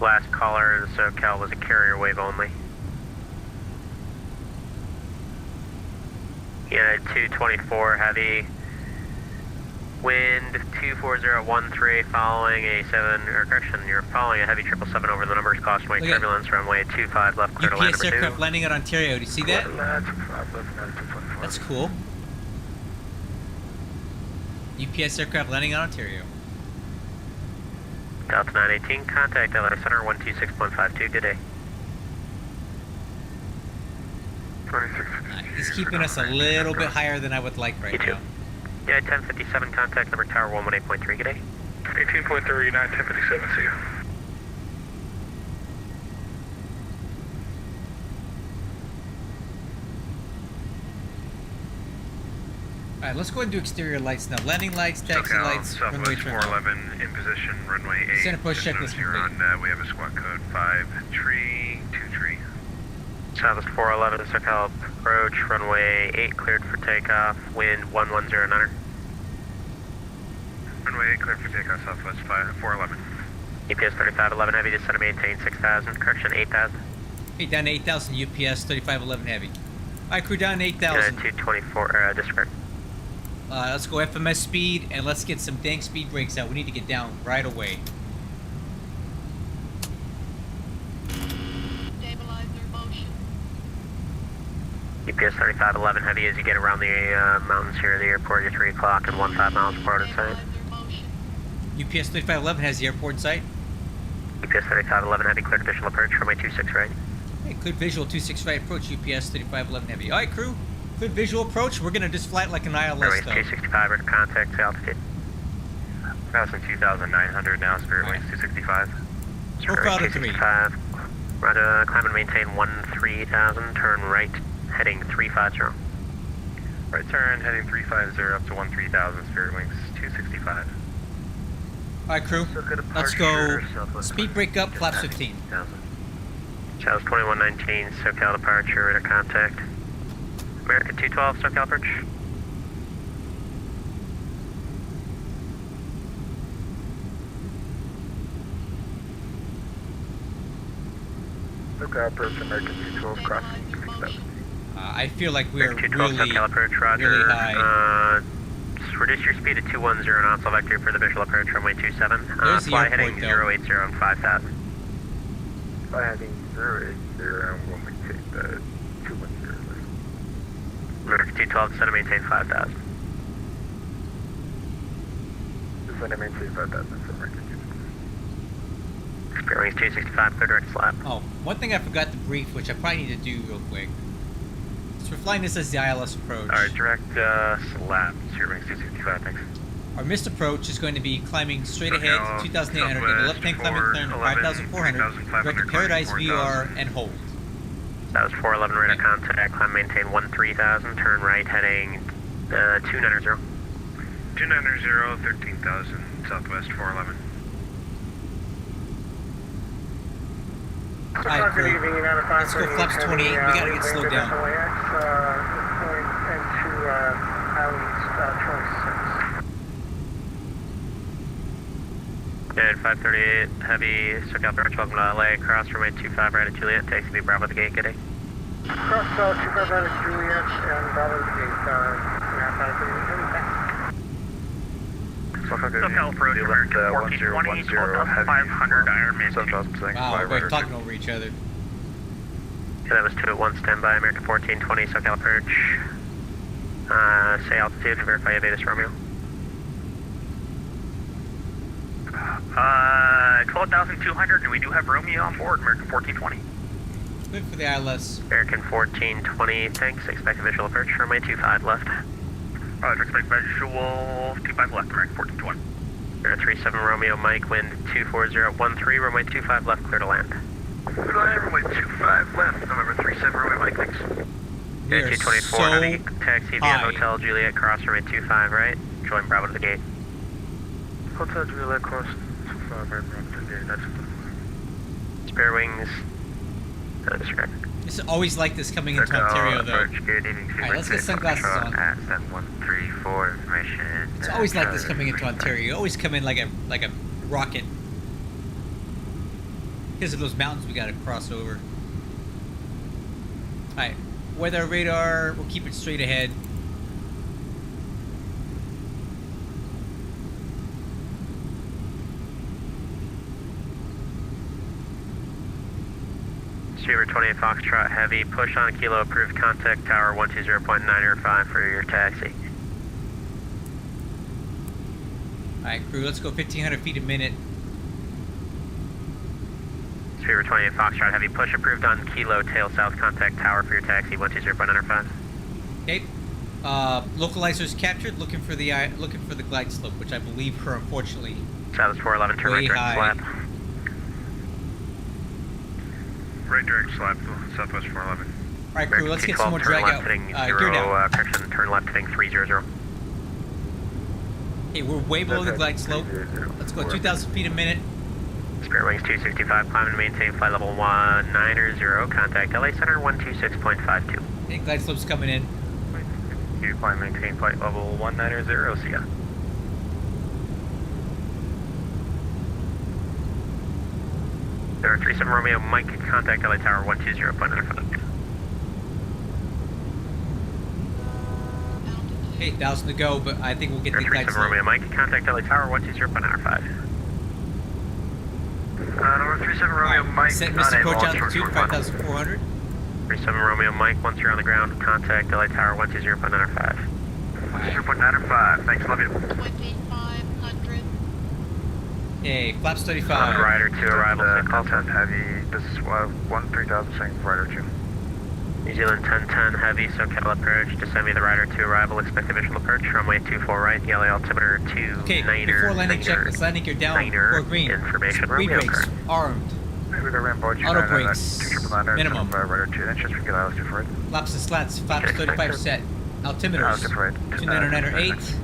Last caller, the SoCal was a carrier wave only. United 224 heavy. Wind 24013 following a 7, or correction, you're following a heavy 777 over the numbers, cautionary Look at- turbulence, runway 25 left, clear to land UPS number 2. aircraft landing at Ontario. Do you see that? That's cool. UPS aircraft landing at Ontario. Delta 918, contact LA Center 126.52, good day. 26. He's keeping us a little bit higher than I would like right You too. now. Yeah, 1057, contact number tower 118.3, good day. 18.3, United 1057, see you. All right, let's go ahead and do exterior lights now. Landing lights, taxi SoCal, lights, runway Southwest trim. 411 in position, runway 8. Center post Just checklist notice you're complete. on, we have a squawk code 5323. Southwest 411, SoCal approach, runway 8 cleared for takeoff, wind 1109er. Runway 8 clear for takeoff, Southwest 411. UPS 3511 heavy, descend to maintain 6,000, correction 8,000. Hey, down to 8,000 UPS 3511 heavy. All right, crew down to United 8,000. 224, disregard. Let's go FMS speed and let's get some dang speed brakes out. We need to get down right away. UPS 3511 heavy as you get around the mountains here at the airport, you're 3 o'clock and 15 miles apart inside. UPS 3511 has the airport in sight. UPS 3511 heavy, cleared visual approach, runway 26 right. Hey, good visual 26 right approach, UPS 3511 heavy. All right, crew. Good visual approach. We're gonna just fly it like an ILS Runway though. 265, ready contact, altitude. Passing 2,900 now, Spirit Wings 265. Profile to 3. 265, right, climb and maintain 13,000, turn right, heading 350. Right turn, heading 350 up to 13,000, Spirit Wings 265. All right, crew. Let's go. Speed break up, flaps 15. Charles 2119, SoCal departure, radar contact. America 212, SoCal approach. SoCal approach, American 212, crossing 6,000. I feel like we're America 212, really, SoCal approach, roger. really high. Reduce your speed to 210 knots, I'll vector for the visual approach, runway 27. There's the Fly airport, heading though. 080 on 5,000. Fly heading 080, and we'll maintain the 210. America 212, descend to maintain 5,000. Descend to maintain 5,000 for American 212. Bearings 265, clear direct slap. Oh, one thing I forgot to brief, which I probably need to do real quick. So we're flying this as the ILS approach. Alright, direct slap, Spirit Wings 265, thanks. Our missed approach is going to be climbing straight ahead SoCal, to 2,800, get a left-hand climbing clearance to 5,400, direct to Paradise VR, and hold. That was 411 radar contact, climb maintain 13,000, turn right heading 290. 290, 13,000, Southwest 411. Alright, crew. Let's go flaps 28. We gotta get slowed down. United 538, heavy, SoCal approach, welcome to LA, cross runway 25 right at Juliet, taxi B Bravo the gate, good day. Cross 25 out of Juliet and Bravo to Gate, 2.5 out of SoCal approach, American 1420, 12,500 Ironman 2. Wow, we're talking over each other. Okay, that was 2 at 1, standby, American 1420, SoCal approach. Say altitude and verify Aviatus Romeo. 12,200, and we do have Romeo on board, American 1420. Good for the ILS. American 1420, thanks. Expect visual approach, runway 25 left. Roger, expect visual 25 left, American 1420. 037 Romeo, Mike, wind 24013, runway 25 left, clear to land. Clear to land, runway 25 left, November 37 Romeo, Mike, thanks. We are 224, so heavy, taxi via high. Hotel Juliet, cross runway 25 right, join Bravo to the gate. Hotel Juliet cross 25 right, Bravo to the gate. That's Spare wings, disregard. It's always like this coming into Ontario, though. Good evening, Alright, let's get sunglasses on. At 7134, information. It's always like this coming into Ontario. You always come in like a rocket. Because of those mountains we gotta cross over. Alright, weather radar, we'll keep it straight ahead. Streamer 28 Foxtrot Heavy, push on Kilo, approved contact tower 120.905 for your taxi. Alright, crew, let's go 1,500 feet a minute. Streamer 28 Foxtrot Heavy, push approved on Kilo, tail south contact tower for your taxi 120.905. Okay. Localizers captured, looking for the glide slope, which I believe are unfortunately South 411, turn right way direct high. slap. Right direct slap to Southwest 411. Alright, crew, let's get some more drag out. Gear down. Correction, turn left heading 300. Okay, we're way below the glide slope. Let's go 2,000 feet a minute. Spirit wings 265, climb and maintain flight level 190, contact LA Center 126.52. Okay, glide slope's coming in. You climb and maintain flight level 190, see ya. There are 37 Romeo, Mike, contact LA Tower 120.95. Okay, 1,000 to go, but I think we'll get the glide 37 slope. Romeo, Mike, contact LA Tower 120.95. Number 37 Romeo, Alright, Mike, set missed approach altitude 5,400. 37 Romeo, Mike, once you're on the ground, contact LA Tower 120.95. 0.95, thanks, love you. 2,500. Okay, flaps 35. Rider 2 arrival, Content heavy, this is 13000 saying Rider 2. New Zealand 1010 heavy, SoCal approach, descend me the Rider 2 arrival, expect visual approach, runway 24 right, the LA altimeter 2, Okay, niner, before landing checklist, landing gear down for green. information, Speed Romeo brakes, current. armed. Maybe the Rambo Auto brakes, minimum. Rider 2, that's just we get out of right. Flaps and slats, flaps 35 set. Altimeters, 2998.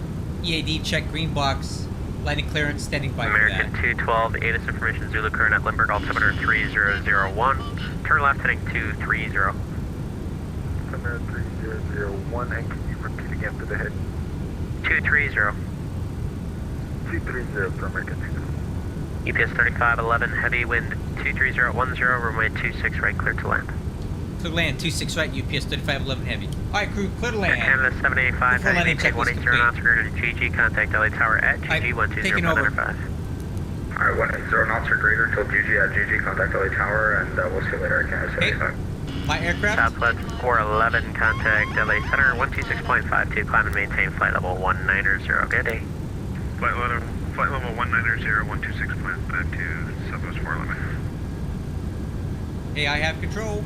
EAD check green box. Landing clearance, standing by American for that. 212, ATIS information, Zulu current at Limburg, altimeter 3001. Turn left heading 230. Altimeter 3001, and can you repeat again for the head? 230. 230 for American 2. UPS 3511, heavy wind 23010, runway 26 right, clear to land. Clear to land, 26 right, UPS 3511 heavy. Alright, crew, clear to land. Canada 785, Before landing heavy, checklist 180 knots, we're going to GG, contact LA Tower at GG, Alright, taking over. 120.95. Alright, 180 knots or greater till GG at GG, contact LA Tower, and we'll see you later at Canada 75. My aircraft, Southwest 411, contact LA Center 126.52, climb and maintain flight level 190, good day. Flight level 190, 126.52, Southwest 411. hey, I have control.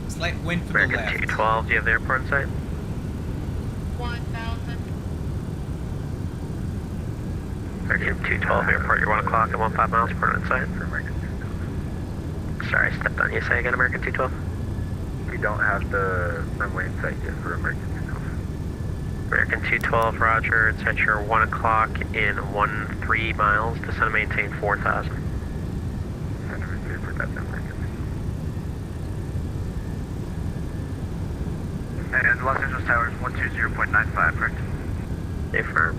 Slight wind from the American left. 212, do you have the airport in sight? 1,000. American 212, airport, you're 1 o'clock at 15 miles, port in sight. Sorry, I stepped on you. Say again, American 212. We don't have the runway in sight yet for American 212. American 212, roger. It's at your 1 o'clock in 13 miles. Descend and maintain 4,000. And Los Angeles Towers 120.95, correct? Affirm.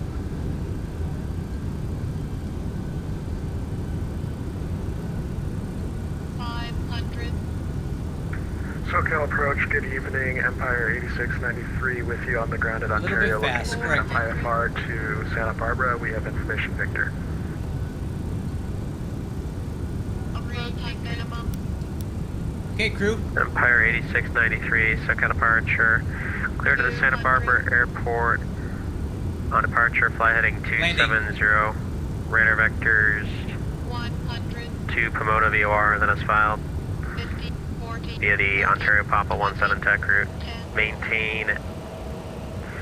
SoCal approach, good evening. Empire 8693 with you on the ground at A little Ontario. bit fast, Looking to pick correct. up IFR to Santa Barbara. We have information, Victor. Approaching minimum. Okay, crew. Empire 8693, SoCal departure. Clear to the Santa Barbara Airport. On departure, fly heading 270. Radar vectors 100. to Pomona VOR, then as filed. 50. 40. Via the Ontario Papa 17 tech route. 10. Maintain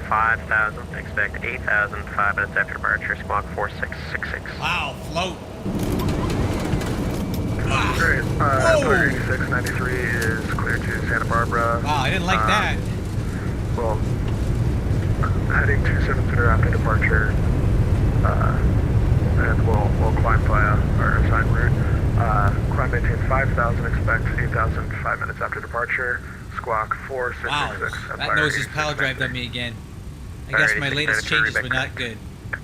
5,000, expect 8,000, 5 minutes after departure, squawk 4666. Wow, float. Great. Empire 8693 is clear to Santa Barbara. Wow, I didn't like that. Well, heading 270 after departure, and we'll climb via our assigned route. Climb maintain 5,000, expect 8,000, 5 minutes after departure. Squawk 4666. Wow, that nose just power drived on me again. I guess my latest changes were not good.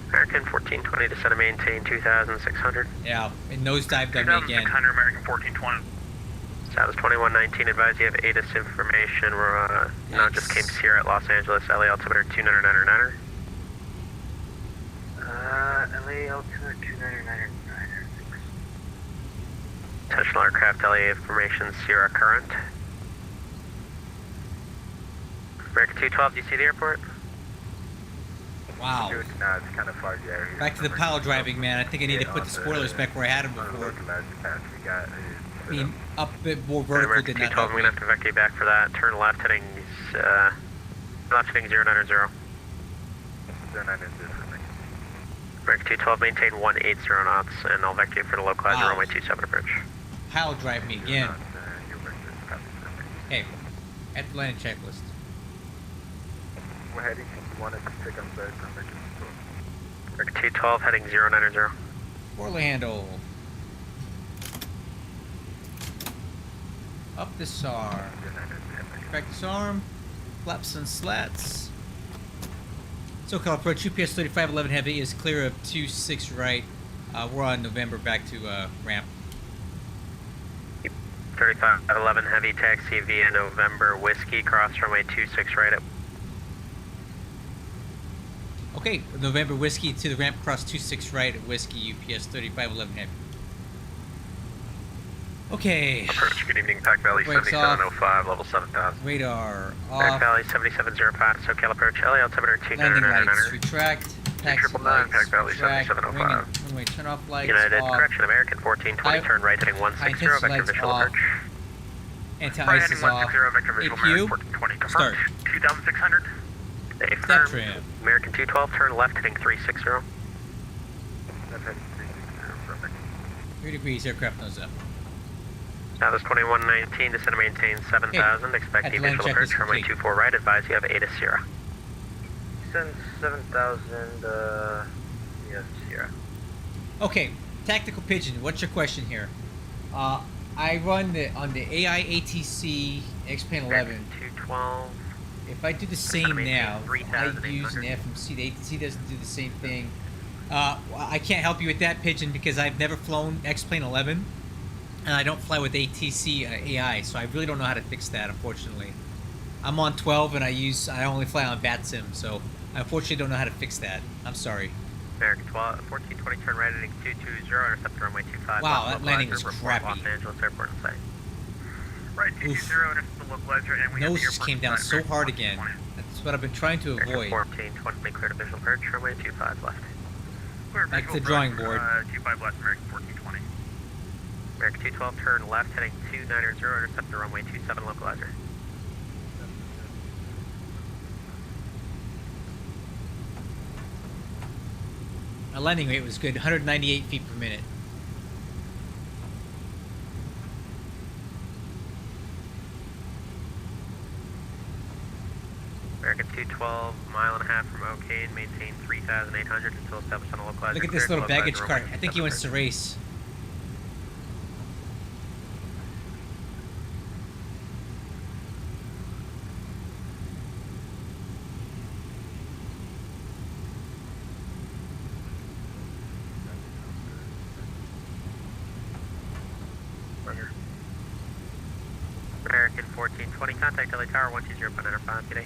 American 1420 descend and maintain 2,600. Yeah, it nosedived on me again. 2,600 American 1420. Southwest 2119, advise you have ATIS information. We're now just came Sierra at Los Angeles, LA altimeter 2999er. LA altimeter 2999. Intentional aircraft LA information, Sierra current. American 212, do you see the airport? Wow. No, it's kind of far, yeah. Back to the power driving, man. I think I need to put the spoilers back where I had them before. I mean, up a bit more vertical American did not 212, help I'm me. going to have to evacuate back for that. Turn left heading 090. 090. American 212, maintain 180 knots, and I'll evacuate for the localizer Wow. runway 27 approach. Power drive me again. Hey, at the landing checklist. We're heading, you wanted to pick up the American American 212, heading 090. Forward handle. Up the SAR. Correct SARM. Flaps and slats. SoCal approach UPS 3511 Heavy is clear of 26 right. We're on November back to ramp. 3511 Heavy taxi via November Whiskey, cross runway 26 right at. Okay, November Whiskey to the ramp cross 26 right at Whiskey UPS 3511 Heavy. Okay. Approach, good evening, Pack Valley Brakes off. 7705, level 7000. Radar Pack off. Valley 7705, SoCal approach, LA altimeter Landing lights 2999. retract. Taxi 999, lights Pack Valley retract. 7705. Runway turn off lights United, off. correction, American 1420, turn right heading 160, vector lights visual off. approach. Anti-ice is off. vector visual APU. 1420, confirmed. Start. 2,600. Stay Step firm. trim. American 212, turn left heading 360. 3 degrees, aircraft nose up. Southwest 2119, descend and maintain 7,000, expect Atlantic visual check approach, is runway complete. 24 right, advise you have ATIS Sierra. Send 7,000, yes, Sierra. Okay, tactical pigeon. What's your question here? I run on the AI ATC X-Plane 11. 212. If I do the same now, I 3,800. use an FMC. The ATC doesn't do the same thing. I can't help you with that, pigeon, because I've never flown X-Plane 11, and I don't fly with ATC AI, so I really don't know how to fix that, unfortunately. I'm on 12, and I only fly on VATSIM, so I unfortunately don't know how to fix that. I'm sorry. American 1420, turn right heading 220, intercept runway 25. Wow, that landing was report crappy. Los Angeles Airport in sight. Right, 220, intercept the localizer, and we have Nose the just airport came down inside, so hard 1420. again. That's what I've been trying to avoid. 1420, clear to visual approach, runway 25 left. Clear Back to visual the drawing approach, board. 25 left, American 1420. American 212, turn left heading 290, intercept the runway 27 localizer. My landing rate was good, 198 feet per minute. American 212, mile and a half from O'Kane, maintain 3,800 until established on a localizer. Look at this clear little to baggage localizer, cart. runway I think he 27 wants to race. American 1420, contact LA Tower 120.95 today.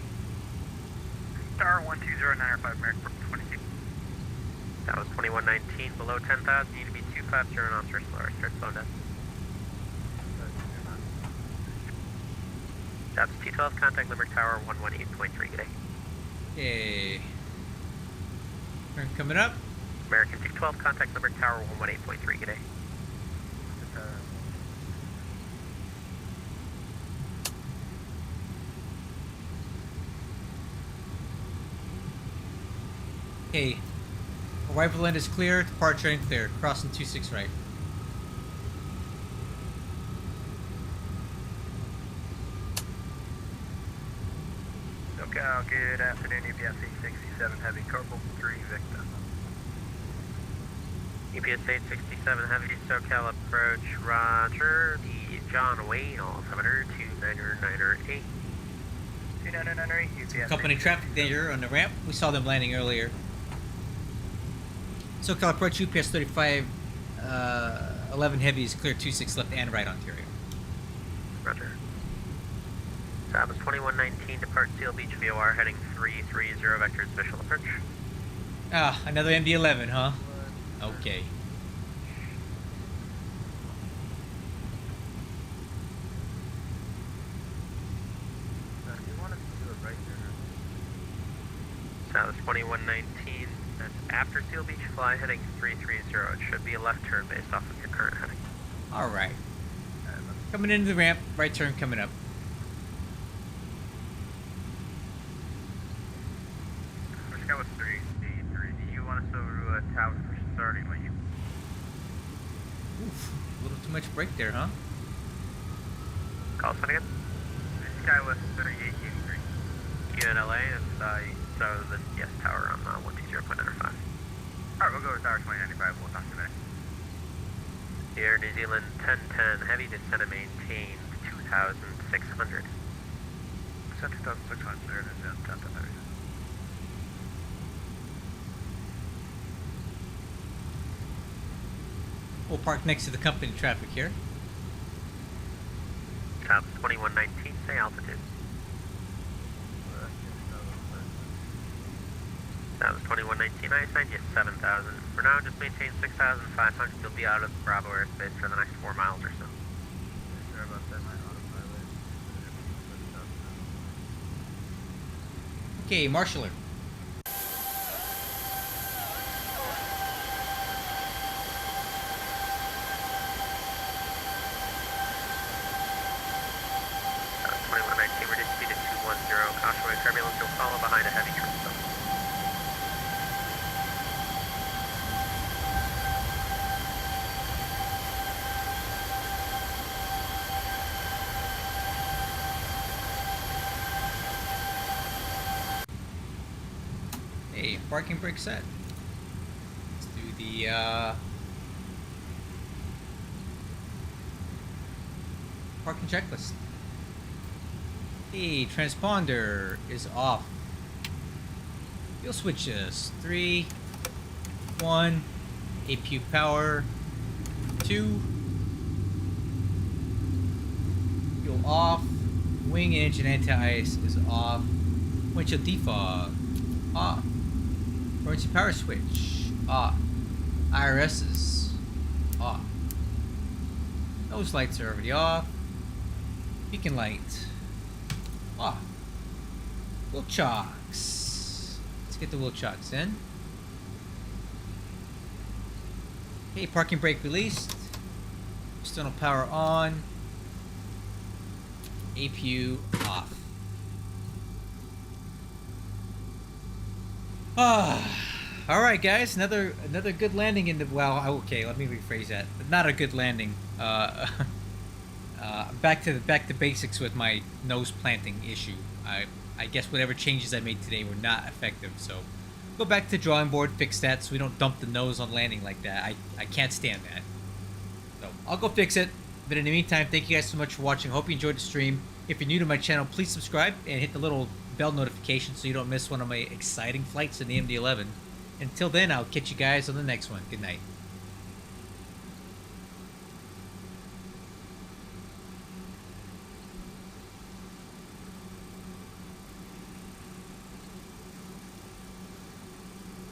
Tower 120.95, American 1420. That was 2119, below 10,000, you need to be 250 knots or slower, start slowing down. That's T12, contact Limerick Tower 118.3 today. Okay. Turn coming up. American 212, contact Limerick Tower 118.3 today. Okay. Arrival end is clear. Departure end clear. Crossing 26 right. SoCal, good afternoon, UPSVAC 67 Heavy, Corporal 3 Victim. UPS 867 Heavy, SoCal approach, roger, the John Wayne, altimeter 29908. 29908, UPS. Company traffic danger on the ramp. We saw them landing earlier. SoCal approach UPS 35 11 Heavy is clear 26 left and right Ontario. Roger. Travis 2119, depart Seal Beach VOR, heading 330, vectors, visual approach. Ah, another MD-11, huh? Okay. Travis 2119, that's after Seal Beach, fly heading 330. It should be a left turn based off of your current heading. Alright. Coming into the ramp, right turn coming up. That was 3D3. Do you want us over to Tower for starting when you... Oof, a little too much break there, huh? Call sign again? Skywest 3883. UNLA, and so the yes tower on 120.95. Alright, we'll go to Tower 2095. We'll talk to you later. Air New Zealand 1010, heavy descent and maintain 2,600. Descent 2,600, there it is, yeah, 1010 heavy. We'll park next to the company traffic here. Top 2119, say altitude. That was 2119, I assigned you 7,000. For now, just maintain 6,500. You'll be out of Bravo airspace for the next 4 miles or so. Okay, marshaller. That was 2119, reduced speed to 210. Caution wave turbulence, you'll follow behind a heavy truck. Hey, parking brake set. Let's do the parking checklist. Hey, transponder is off. Fuel switches. 3, 1, APU power, 2, fuel off, wing and engine anti-ice is off, windshield defog off, emergency power switch off, IRS is off, nose lights are already off, beacon light off, wheel chocks, let's get the wheel chocks in. Okay, parking brake released, external power on, APU off. Alright guys, another good landing in the, well, okay, let me rephrase that. Not a good landing. Back to basics with my nose planting issue. I guess whatever changes I made today were not effective, so go back to the drawing board, fix that so we don't dump the nose on landing like that. I can't stand that. So I'll go fix it. But in the meantime, thank you guys so much for watching. Hope you enjoyed the stream. If you're new to my channel, please subscribe and hit the little bell notification so you don't miss one of my exciting flights in the MD-11. Until then, I'll catch you guys on the next one. Good night.